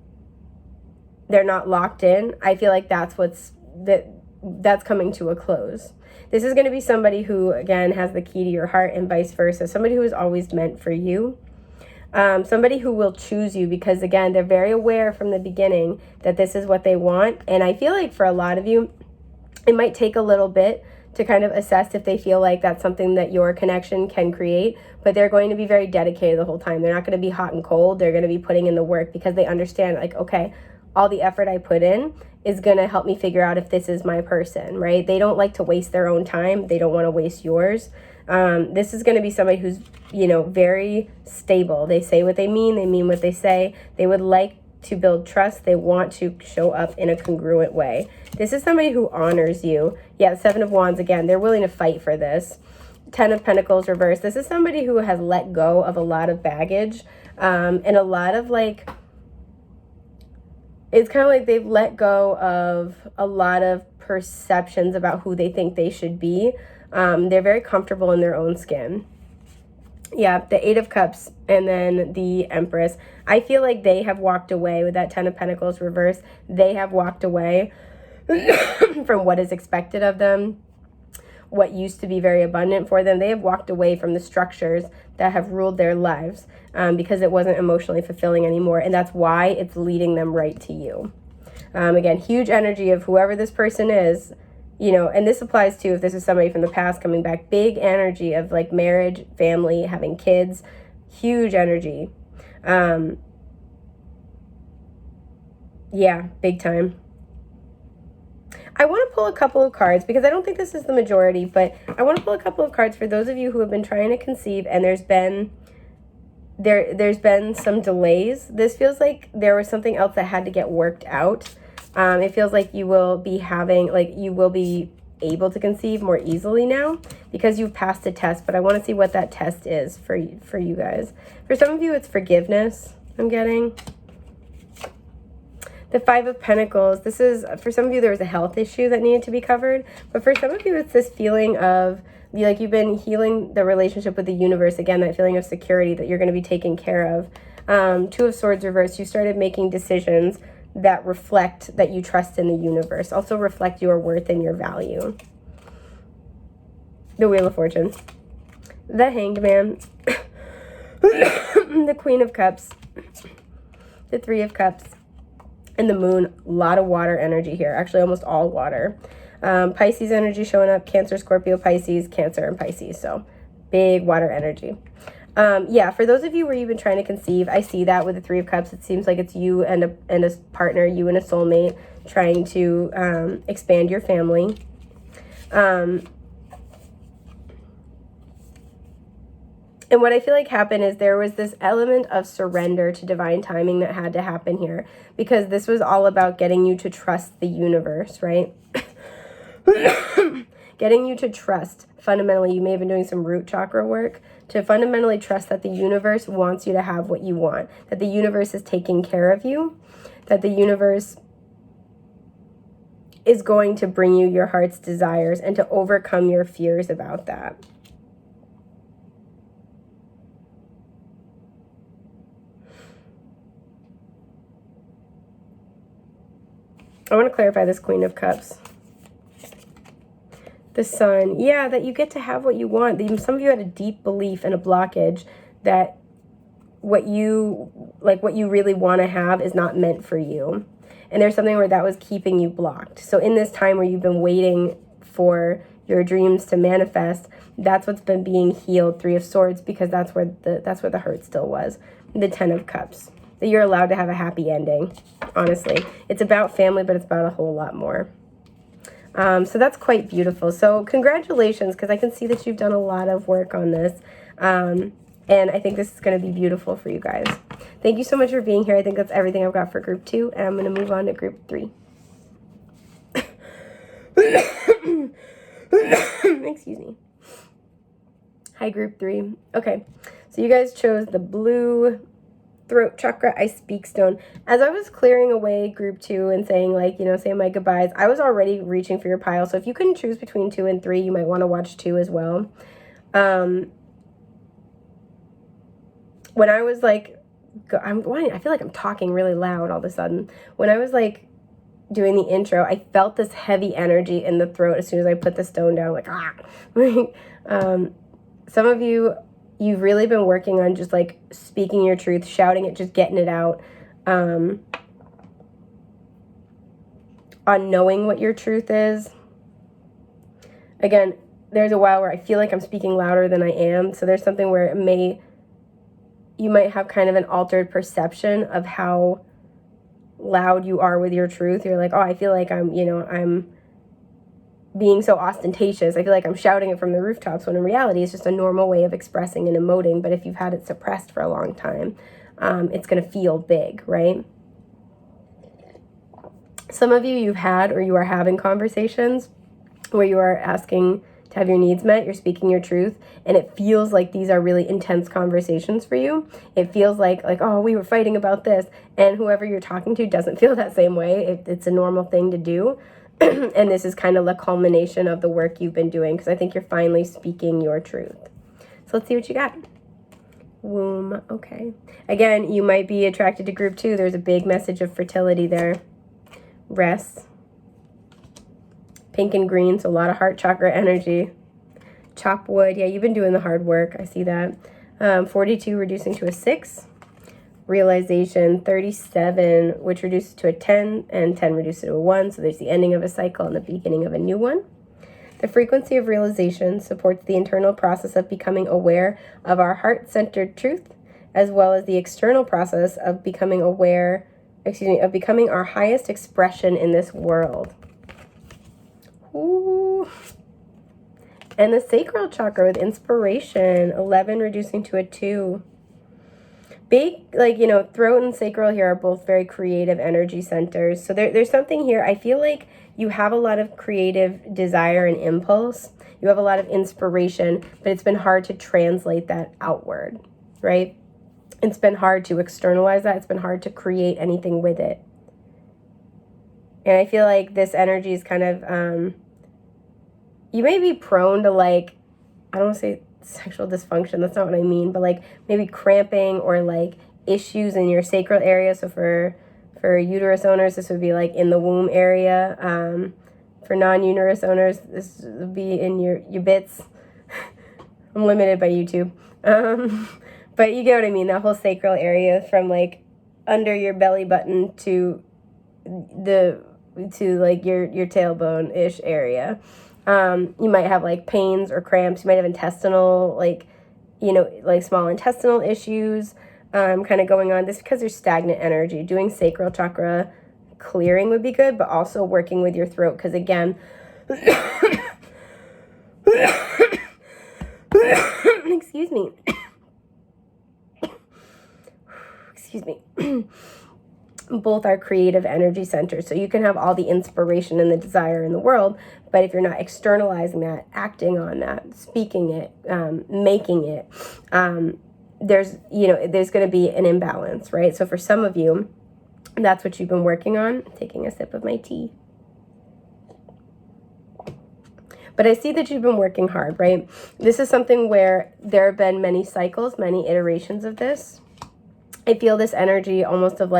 not locked in. I feel like that's coming to a close. This is going to be somebody who, again, has the key to your heart and vice versa. Somebody who is always meant for you. Somebody who will choose you because, again, they're very aware from the beginning that this is what they want. And I feel like for a lot of you, it might take a little bit to kind of assess if they feel like that's something that your connection can create, but they're going to be very dedicated the whole time. They're not going to be hot and cold. They're going to be putting in the work because they understand, like, okay, all the effort I put in is going to help me figure out if this is my person, right? They don't like to waste their own time. They don't want to waste yours. This is going to be somebody who's, very stable. They say what they mean what they say. They would like to build trust. They want to show up in a congruent way. This is somebody who honors you. Yeah, 7 of Wands, again, they're willing to fight for this. 10 of Pentacles reverse. This is somebody who has let go of a lot of baggage, and a lot of it's kind of like they've let go of a lot of perceptions about who they think they should be. They're very comfortable in their own skin. Yeah, the 8 of Cups and then the Empress. I feel like they have walked away with that 10 of Pentacles reverse. They have walked away from what is expected of them, what used to be very abundant for them. They have walked away from the structures that have ruled their lives because it wasn't emotionally fulfilling anymore. And that's why it's leading them right to you. Again, huge energy of whoever this person is. And this applies to if this is somebody from the past coming back, big energy of like marriage, family, having kids, huge energy. Yeah, big time. I want to pull a couple of cards because I don't think this is the majority, but I want to pull a couple of cards for those of you who have been trying to conceive and there's been some delays. This feels like there was something else that had to get worked out. It feels like you will be able to conceive more easily now because you've passed a test, but I want to see what that test is for you guys. For some of you, it's forgiveness, I'm getting. The 5 of Pentacles, this is, for some of you, there was a health issue that needed to be covered, but for some of you, it's this feeling of, like you've been healing the relationship with the universe, again, that feeling of security that you're going to be taken care of. 2 of Swords reversed, you started making decisions that reflect that you trust in the universe, also reflect your worth and your value. The Wheel of Fortune, the Hanged Man, the Queen of Cups, the 3 of Cups, and the Moon. A lot of water energy here, actually almost all water. Pisces energy showing up, Cancer, Scorpio, Pisces, Cancer, and Pisces, so big water energy. Yeah, for those of you where you've been trying to conceive, I see that with the 3 of Cups. It seems like it's you and a partner, you and a soulmate, trying to expand your family. And what I feel like happened is there was this element of surrender to divine timing that had to happen here because this was all about getting you to trust the universe, right? Getting you to trust, fundamentally, you may have been doing some root chakra work, to fundamentally trust that the universe wants you to have what you want, that the universe is taking care of you, that the universe is going to bring you your heart's desires and to overcome your fears about that. I want to clarify this Queen of Cups. The Sun. Yeah, that you get to have what you want. Some of you had a deep belief and a blockage that what you really want to have is not meant for you. And there's something where that was keeping you blocked. So in this time where you've been waiting for your dreams to manifest, that's what's been being healed. Three of Swords, because that's where the hurt still was. The Ten of Cups. That you're allowed to have a happy ending. Honestly, it's about family, but it's about a whole lot more. So that's quite beautiful. So congratulations, because I can see that you've done a lot of work on this. And I think this is going to be beautiful for you guys. Thank you so much for being here. I think that's everything I've got for group 2. And I'm going to move on to group 3. Excuse me. Hi, group 3. Okay. So you guys chose the blue throat chakra I speak stone. As I was clearing away group 2 and saying, like, you know, saying my goodbyes, I was already reaching for your pile. So if you couldn't choose between 2 and 3, you might want to watch 2 as well. When I was like, I feel like I'm talking really loud all of a sudden. When I was like doing the intro, I felt this heavy energy in the throat as soon as I put the stone down, like, ah. Some of you, you've really been working on just like speaking your truth, shouting it, just getting it out, on knowing what your truth is. Again, there's a while where I feel like I'm speaking louder than I am. So there's something where you might have kind of an altered perception of how loud you are with your truth. You're like, oh, I feel like I'm being so ostentatious. I feel like I'm shouting it from the rooftops, when in reality it's just a normal way of expressing and emoting. But if you've had it suppressed for a long time, it's going to feel big, right? Some of you, you've had or you are having conversations where you are asking to have your needs met, you're speaking your truth, and it feels like these are really intense conversations for you. It feels like, oh, we were fighting about this, and whoever you're talking to doesn't feel that same way. It's a normal thing to do, and this is kind of the culmination of the work you've been doing, because I think you're finally speaking your truth. So let's see what you got. Womb, okay. Again, you might be attracted to group 2. There's a big message of fertility there. Rest. Pink and green, so a lot of heart chakra energy. Chop wood, yeah, you've been doing the hard work. I see that. 42 reducing to a 6. Realization, 37, which reduces to a 10, and 10 reduces to a 1. So there's the ending of a cycle and the beginning of a new one. The frequency of realization supports the internal process of becoming aware of our heart-centered truth, as well as the external process of becoming aware, of becoming our highest expression in this world. Ooh. And the sacral chakra with inspiration, 11 reducing to a 2. Big, throat and sacral here are both very creative energy centers. So there's something here. I feel like you have a lot of creative desire and impulse. You have a lot of inspiration, but it's been hard to translate that outward, right? It's been hard to externalize that. It's been hard to create anything with it. And I feel like this energy is kind of, you may be prone to I don't want to say sexual dysfunction, that's not what I mean, but maybe cramping or issues in your sacral area. So for uterus owners, this would be in the womb area. For non-uterus owners, this would be in your bits. I'm limited by YouTube. But you get what I mean, that whole sacral area from under your belly button to your tailbone-ish area. You might have pains or cramps. You might have intestinal, small intestinal issues kind of going on. This is because there's stagnant energy. Doing sacral chakra clearing would be good, but also working with your throat, because again, excuse me. Excuse me. Both are creative energy centers. So you can have all the inspiration and the desire in the world, but if you're not externalizing that, acting on that, speaking it, making it, there's going to be an imbalance, right? So for some of you, that's what you've been working on. I'm taking a sip of my tea. But I see that you've been working hard, right? This is something where there have been many cycles, many iterations of this. I feel this energy almost of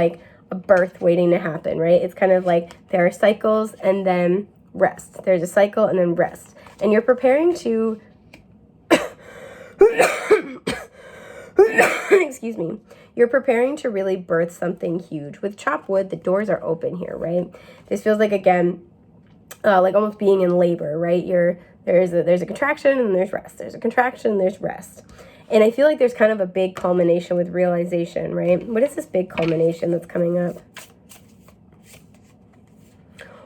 a birth waiting to happen, right? It's kind of like there are cycles and then rest. There's a cycle and then rest. And you're preparing to, excuse me, you're preparing to really birth something huge. With chopped wood, the doors are open here, right? This feels like, again, like almost being in labor, right? There's a contraction and there's rest. There's a contraction and there's rest. And I feel like there's kind of a big culmination with realization, right? What is this big culmination that's coming up?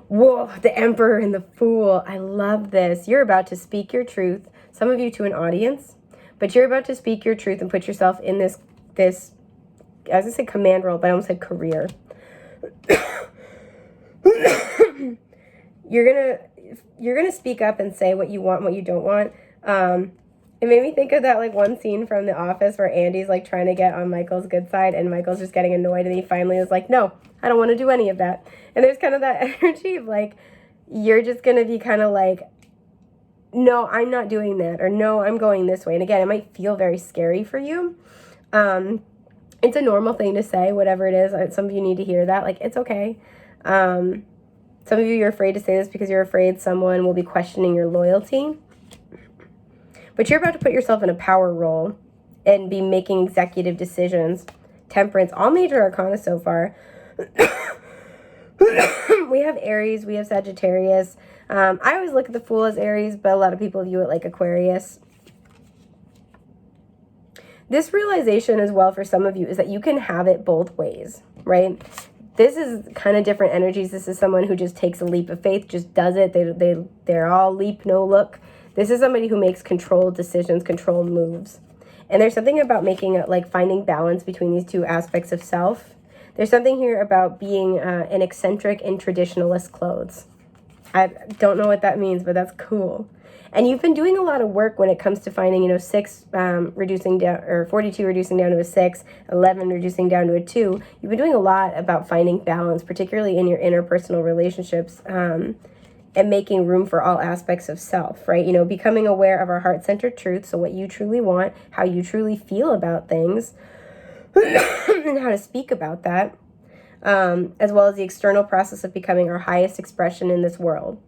Whoa, the Emperor and the Fool. I love this. You're about to speak your truth. Some of you to an audience, but you're about to speak your truth and put yourself in this, I was going to say command role, but I almost said career. You're gonna speak up and say what you want and what you don't want. It made me think of that like one scene from The Office where Andy's like trying to get on Michael's good side and Michael's just getting annoyed, and he finally is like, no, I don't want to do any of that. And there's kind of that energy of like, you're just gonna be kind of like, no, I'm not doing that, or no, I'm going this way. And again, it might feel very scary for you. It's a normal thing to say, whatever it is. Some of you need to hear that. Like, it's okay. Some of you, you're afraid to say this because you're afraid someone will be questioning your loyalty. But you're about to put yourself in a power role and be making executive decisions. Temperance, all major arcana so far. We have Aries, we have Sagittarius. I always look at the Fool as Aries, but a lot of people view it like Aquarius. This realization as well for some of you is that you can have it both ways, right? This is kind of different energies. This is someone who just takes a leap of faith, just does it. They're all leap, no look. This is somebody who makes controlled decisions, controlled moves. And there's something about making like finding balance between these two aspects of self. There's something here about being an eccentric in traditionalist clothes. I don't know what that means, but that's cool. And you've been doing a lot of work when it comes to finding, 6 reducing down, or 42 reducing down to a 6, 11 reducing down to a 2. You've been doing a lot about finding balance, particularly in your interpersonal relationships, and making room for all aspects of self, right? Becoming aware of our heart-centered truth, so what you truly want, how you truly feel about things, and how to speak about that, as well as the external process of becoming our highest expression in this world.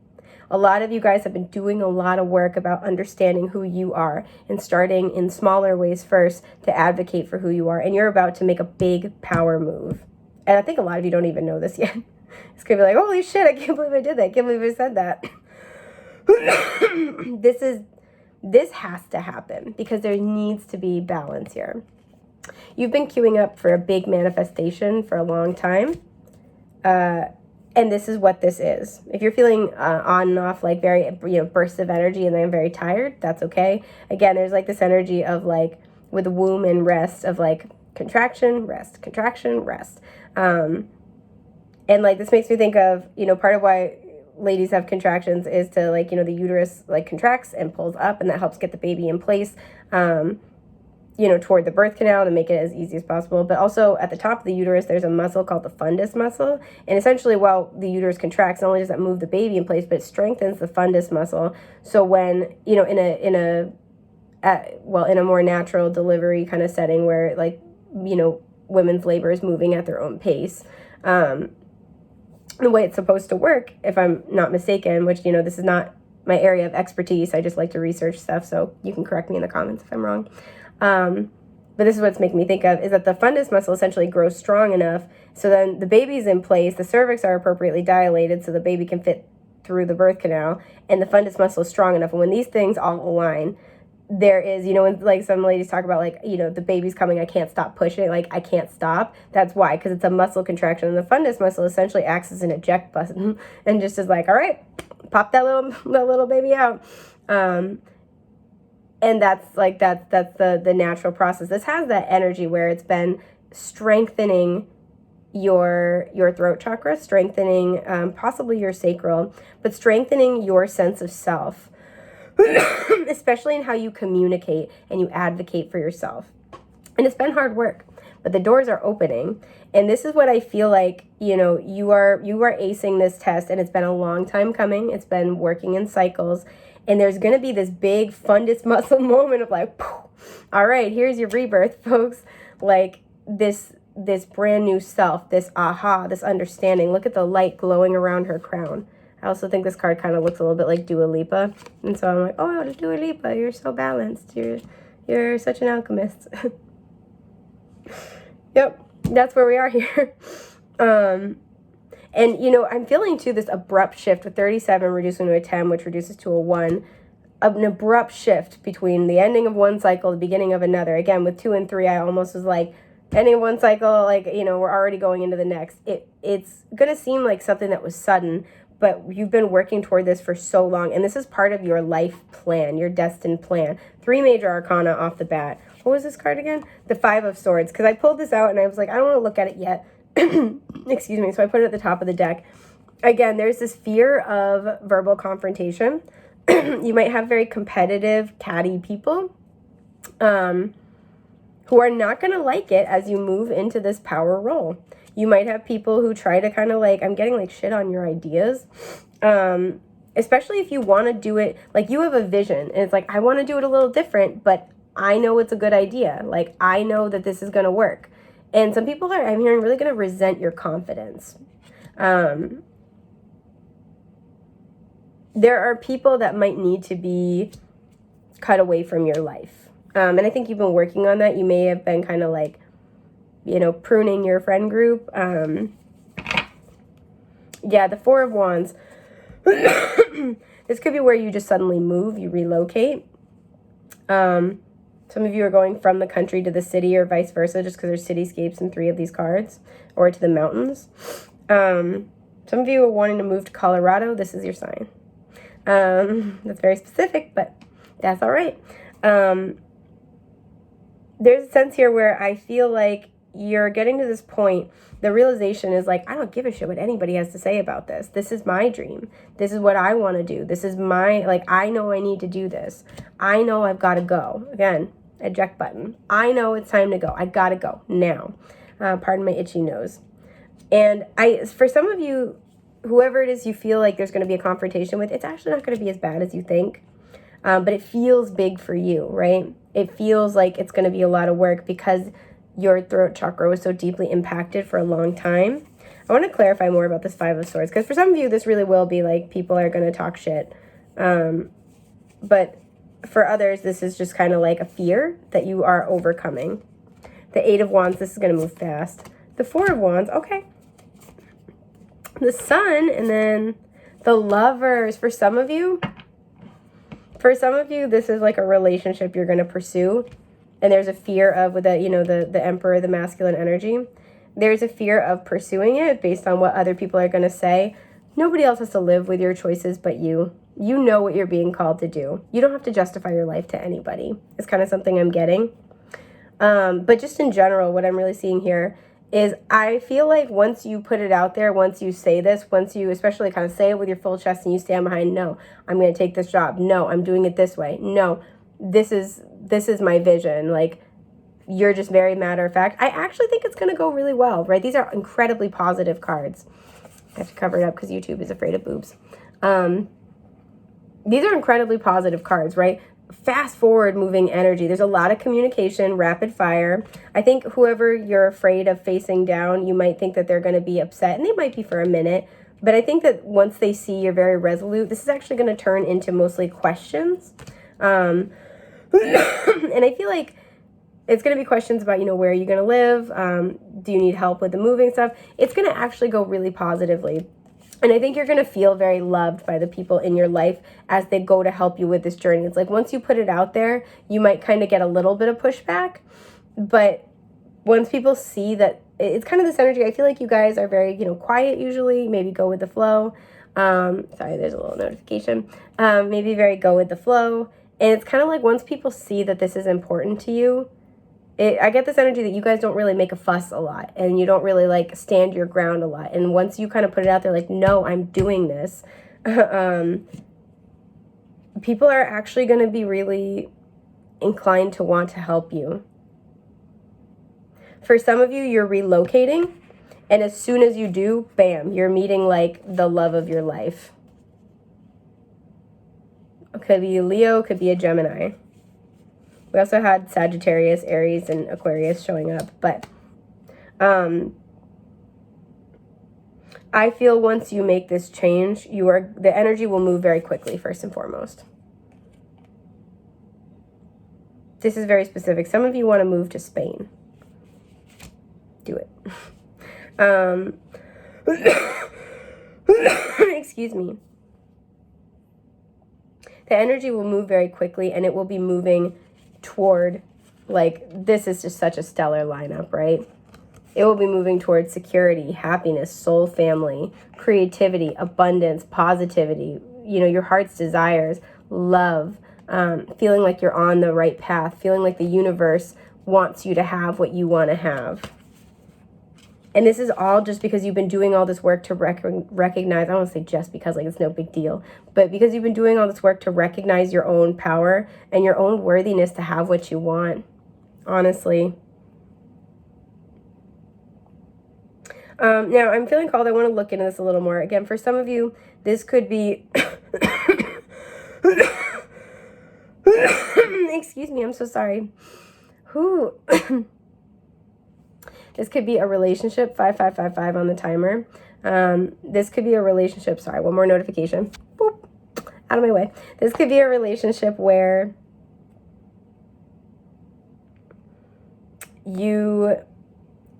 A lot of you guys have been doing a lot of work about understanding who you are and starting in smaller ways first to advocate for who you are. And you're about to make a big power move. And I think a lot of you don't even know this yet. It's going to be like, holy shit, I can't believe I did that. I can't believe I said that. This has to happen because there needs to be balance here. You've been queuing up for a big manifestation for a long time. And this is what this is. If you're feeling on and off, like very, bursts of energy and then very tired, that's okay. Again, there's like this energy of like with womb and rest of like contraction, rest, contraction, rest. And like this makes me think of, part of why ladies have contractions is to like, the uterus like contracts and pulls up, and that helps get the baby in place. Toward the birth canal to make it as easy as possible. But also at the top of the uterus, there's a muscle called the fundus muscle. And essentially while the uterus contracts, not only does that move the baby in place, but it strengthens the fundus muscle. So when, in a more natural delivery kind of setting where like, women's labor is moving at their own pace, the way it's supposed to work, if I'm not mistaken, which, this is not my area of expertise. I just like to research stuff. So you can correct me in the comments if I'm wrong. But this is what's making me think of, is that the fundus muscle essentially grows strong enough so then the baby's in place, the cervix are appropriately dilated so the baby can fit through the birth canal, and the fundus muscle is strong enough. And when these things all align, there is, when like some ladies talk about like, the baby's coming, I can't stop pushing, like I can't stop. That's why, because it's a muscle contraction, and the fundus muscle essentially acts as an eject button and just is like, all right, pop that little baby out. And that's the natural process. This has that energy where it's been strengthening your throat chakra, strengthening possibly your sacral, but strengthening your sense of self, especially in how you communicate and you advocate for yourself. And it's been hard work, but the doors are opening. And this is what I feel like, you are acing this test, and it's been a long time coming. It's been working in cycles. And there's going to be this big fundus muscle moment of like, all right, here's your rebirth, folks. Like this this brand new self, this aha, this understanding. Look at the light glowing around her crown. I also think this card kind of looks a little bit like Dua Lipa. And so I'm like, oh, Dua Lipa, you're so balanced. You're such an alchemist. Yep, that's where we are here. And, you know, I'm feeling, too, this abrupt shift with 37 reducing to a 10, which reduces to a 1. An abrupt shift between the ending of one cycle, the beginning of another. Again, with 2 and 3, I almost was like, ending of one cycle, like, you know, we're already going into the next. It's going to seem like something that was sudden, but you've been working toward this for so long, and this is part of your life plan, your destined plan. 3 major arcana off the bat. What was this card again? The 5 of Swords, because I pulled this out, and I was like, I don't want to look at it yet. Excuse me, so I put it at the top of the deck. Again, there's this fear of verbal confrontation. You might have very competitive, catty people who are not going to like it as you move into this power role. You might have people who try to kind of like, I'm getting like shit on your ideas. Especially if you want to do it, like you have a vision and it's like, I want to do it a little different, but I know it's a good idea. Like, I know that this is going to work. And some people are, I'm hearing, really going to resent your confidence. There are people that might need to be cut away from your life. And I think you've been working on that. You may have been kind of like, you know, pruning your friend group. Yeah, the 4 of Wands. This could be where you just suddenly move, you relocate. Some of you are going from the country to the city or vice versa, just because there's cityscapes in 3 of these cards, or to the mountains. Some of you are wanting to move to Colorado. This is your sign. That's very specific, but that's all right. There's a sense here where I feel like you're getting to this point. The realization is like, I don't give a shit what anybody has to say about this. This is my dream. This is what I want to do. This is my, like, I know I need to do this. I know I've got to go. Again, eject button. I know it's time to go. I got to go now. Pardon my itchy nose. And for some of you, whoever it is you feel like there's going to be a confrontation with, it's actually not going to be as bad as you think. But it feels big for you, right? It feels like it's going to be a lot of work because your throat chakra was so deeply impacted for a long time. I want to clarify more about this 5 of Swords, because for some of you, this really will be like people are going to talk shit. But for others, this is just kind of like a fear that you are overcoming. The 8 of Wands, this is going to move fast. The 4 of Wands, okay. The Sun, and then the Lovers. For some of you, this is like a relationship you're going to pursue. And there's a fear of, with the, you know, the Emperor, the masculine energy. There's a fear of pursuing it based on what other people are going to say. Nobody else has to live with your choices but you. You know what you're being called to do. You don't have to justify your life to anybody. It's kind of something I'm getting. But just in general, what I'm really seeing here is I feel like once you put it out there, once you say this, once you especially kind of say it with your full chest and you stand behind, no, I'm going to take this job. No, I'm doing it this way. No, this is my vision. Like, you're just very matter of fact. I actually think it's going to go really well, right? These are incredibly positive cards. I have to cover it up because YouTube is afraid of boobs. These are incredibly positive cards, right? Fast forward moving energy. There's a lot of communication, rapid fire. I think whoever you're afraid of facing down, you might think that they're going to be upset, and they might be for a minute. But I think that once they see you're very resolute, this is actually going to turn into mostly questions. And I feel like it's going to be questions about, you know, where are you going to live? Do you need help with the moving stuff? It's going to actually go really positively. And I think you're going to feel very loved by the people in your life as they go to help you with this journey. It's like once you put it out there, you might kind of get a little bit of pushback. But once people see that, it's kind of this energy. I feel like you guys are very, you know, quiet usually, maybe go with the flow. Sorry, there's a little notification. Maybe very go with the flow. And it's kind of like once people see that this is important to you, I get this energy that you guys don't really make a fuss a lot and you don't really like stand your ground a lot. And once you kind of put it out there like, no, I'm doing this, people are actually going to be really inclined to want to help you. For some of you, you're relocating, and as soon as you do, bam, you're meeting like the love of your life. Could be a Leo, could be a Gemini. We also had Sagittarius, Aries, and Aquarius showing up. But I feel once you make this change, the energy will move very quickly, first and foremost. This is very specific. Some of you want to move to Spain. Do it. Excuse me. The energy will move very quickly, and it will be moving toward, like, this is just such a stellar lineup, right? It will be moving towards security, happiness, soul family, creativity, abundance, positivity, your heart's desires, love, feeling like you're on the right path, feeling like the universe wants you to have what you want to have. And this is all just because you've been doing all this work to recognize, I don't want to say just because, like, it's no big deal, but because you've been doing all this work to recognize your own power and your own worthiness to have what you want, honestly. Now, I'm feeling called, I want to look into this a little more. Again, for some of you, this could be... Excuse me, I'm so sorry. This could be a relationship, 5555 on the timer. This could be a relationship, sorry, one more notification. Boop, out of my way. This could be a relationship where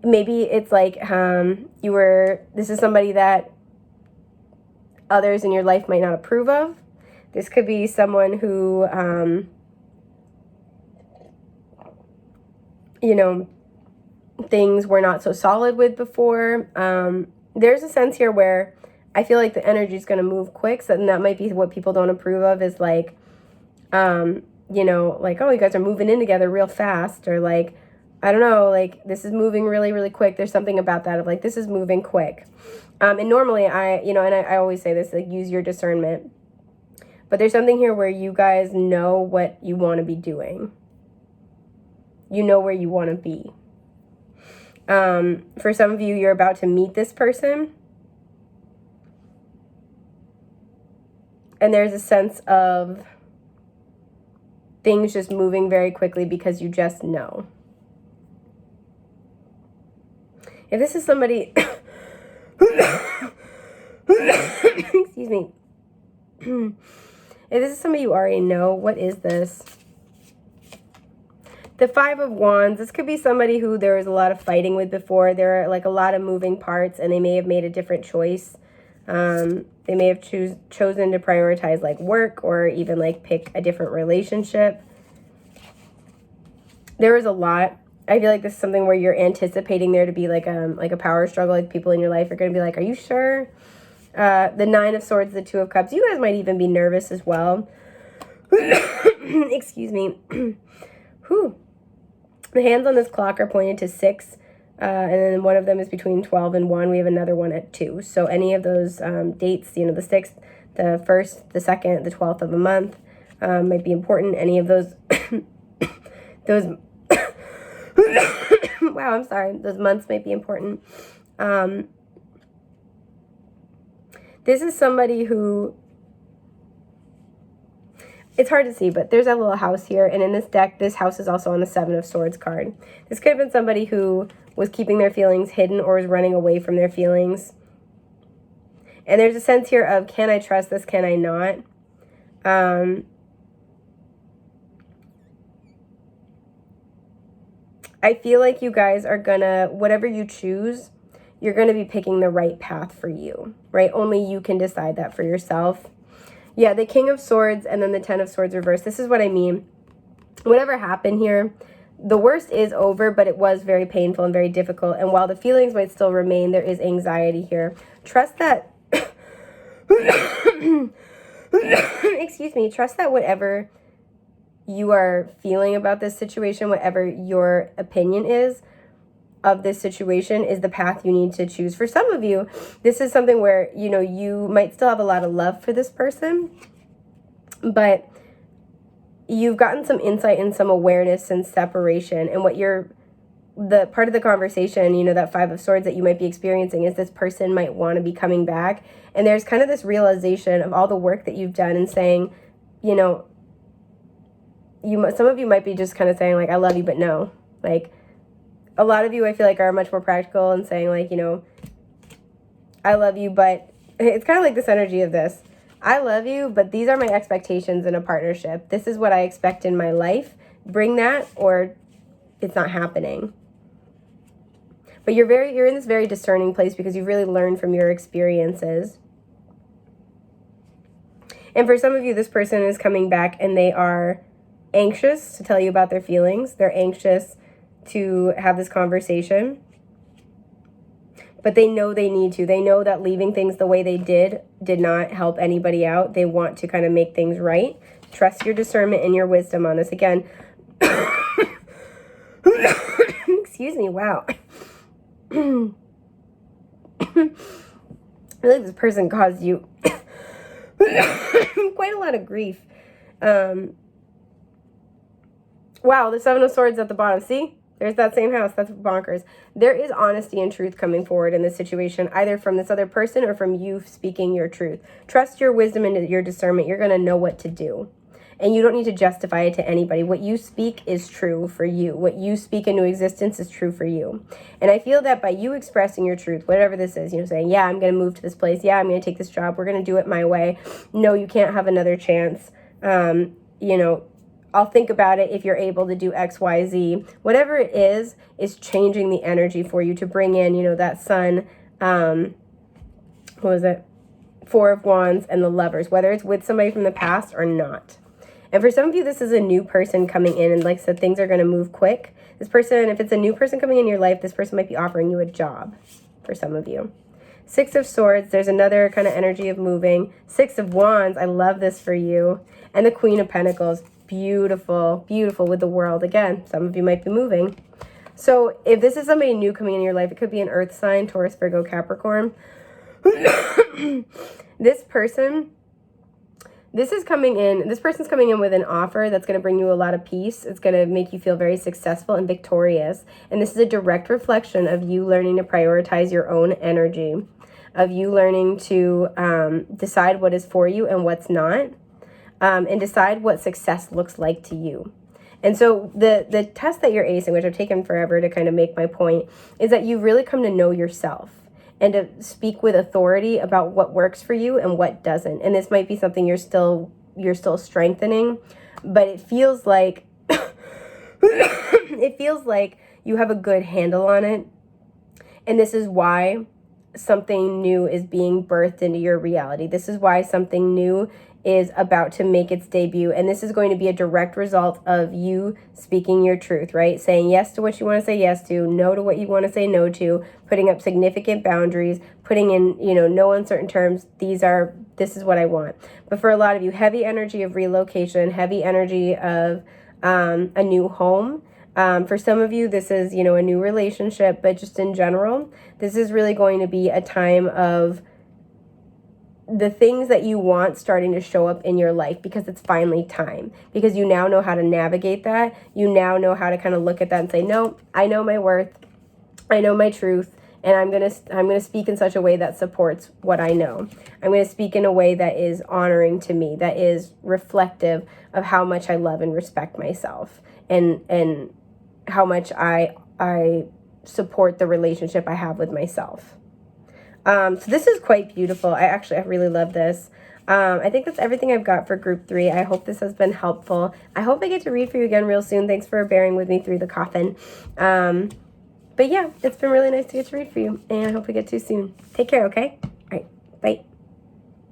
maybe it's like this is somebody that others in your life might not approve of. This could be someone who, things were not so solid with before. There's a sense here where I feel like the energy is going to move quick. So that might be what people don't approve of, is like, like, oh, you guys are moving in together real fast, or like, I don't know, like, this is moving really, really quick. There's something about that of like, this is moving quick. And normally I always say this, like, use your discernment. But there's something here where you guys know what you want to be doing. You know where you want to be. For some of you, you're about to meet this person. And there's a sense of things just moving very quickly because you just know. If this is somebody... Excuse me. If this is somebody you already know, what is this? The Five of Wands. This could be somebody who there was a lot of fighting with before. There are like a lot of moving parts, and they may have made a different choice. They may have chosen to prioritize like work, or even like pick a different relationship. There is a lot. I feel like this is something where you're anticipating there to be like a power struggle. Like, people in your life are going to be like, are you sure? The Nine of Swords, the Two of Cups. You guys might even be nervous as well. Excuse me. Whew. The hands on this clock are pointed to 6, and then one of them is between 12 and 1. We have another one at 2. So any of those dates, the 6th, the 1st, the 2nd, the 12th of a month might be important. Any of those, wow, I'm sorry. Those months might be important. This is somebody who, it's hard to see, but there's that little house here. And in this deck, this house is also on the Seven of Swords card. This could have been somebody who was keeping their feelings hidden or was running away from their feelings. And there's a sense here of, can I trust this? Can I not? I feel like you guys are gonna, whatever you choose, you're gonna be picking the right path for you, right? Only you can decide that for yourself. Yeah, the King of Swords and then the Ten of Swords reversed. This is what I mean. Whatever happened here, the worst is over, but it was very painful and very difficult. And while the feelings might still remain, there is anxiety here. Trust that, excuse me, trust that whatever you are feeling about this situation, whatever your opinion is of this situation, is the path you need to choose. For some of you, this is something where, you might still have a lot of love for this person, but you've gotten some insight and some awareness and separation. And the part of the conversation, that Five of Swords that you might be experiencing is this person might want to be coming back. And there's kind of this realization of all the work that you've done and saying, some of you might be just kind of saying like, I love you, but no, like, a lot of you, I feel like, are much more practical and saying, like, you know, I love you, but it's kind of like this energy of this. I love you, but these are my expectations in a partnership. This is what I expect in my life. Bring that, or it's not happening. But you're in this very discerning place because you've really learned from your experiences. And for some of you, this person is coming back and they are anxious to tell you about their feelings. They're anxious to have this conversation. But they know they need to. They know that leaving things the way they did not help anybody out. They want to kind of make things right. Trust your discernment and your wisdom on this. Again, excuse me, wow. I feel like this person caused you quite a lot of grief. Wow, the Seven of Swords at the bottom. See? There's that same house. That's bonkers. There is honesty and truth coming forward in this situation, either from this other person or from you speaking your truth. Trust your wisdom and your discernment. You're going to know what to do. And you don't need to justify it to anybody. What you speak is true for you. What you speak into existence is true for you. And I feel that by you expressing your truth, whatever this is, you know, saying, yeah, I'm going to move to this place. Yeah, I'm going to take this job. We're going to do it my way. No, you can't have another chance. You know, I'll think about it if you're able to do X, Y, Z. Whatever it is changing the energy for you to bring in, you know, that sun, what was it? Four of Wands and the Lovers, whether it's with somebody from the past or not. And for some of you, this is a new person coming in, and like I said, things are going to move quick. This person, if it's a new person coming in your life, this person might be offering you a job for some of you. Six of Swords, there's another kind of energy of moving. Six of Wands, I love this for you. And the Queen of Pentacles, beautiful, beautiful with the World. Again, some of you might be moving. So if this is somebody new coming in your life, it could be an earth sign, Taurus, Virgo, Capricorn. This person's coming in with an offer that's going to bring you a lot of peace. It's going to make you feel very successful and victorious. And this is a direct reflection of you learning to prioritize your own energy, of you learning to decide what is for you and what's not, and decide what success looks like to you. And so the test that you're acing, which I've taken forever to kind of make my point, is that you really come to know yourself and to speak with authority about what works for you and what doesn't. And this might be something you're still strengthening, but it feels like you have a good handle on it. And this is why something new is being birthed into your reality. This is why something new is about to make its debut. And this is going to be a direct result of you speaking your truth, right? Saying yes to what you want to say yes to, no to what you want to say no to, putting up significant boundaries, putting in, you know, no uncertain terms. This is what I want. But for a lot of you, heavy energy of relocation, heavy energy of a new home. For some of you, this is, you know, a new relationship, but just in general, this is really going to be a time of the things that you want starting to show up in your life, because it's finally time, because you now know how to navigate that. You now know how to kind of look at that and say, no, I know my worth, I know my truth, and I'm gonna speak in such a way that supports what I know. I'm gonna speak in a way that is honoring to me, that is reflective of how much I love and respect myself, and how much I support the relationship I have with myself. So this is quite beautiful. I really love this. I think that's everything I've got for group 3. I hope this has been helpful. I hope I get to read for you again real soon. Thanks for bearing with me through the coffin. But yeah, it's been really nice to get to read for you, and I hope we get to soon. Take care, okay? All right, bye.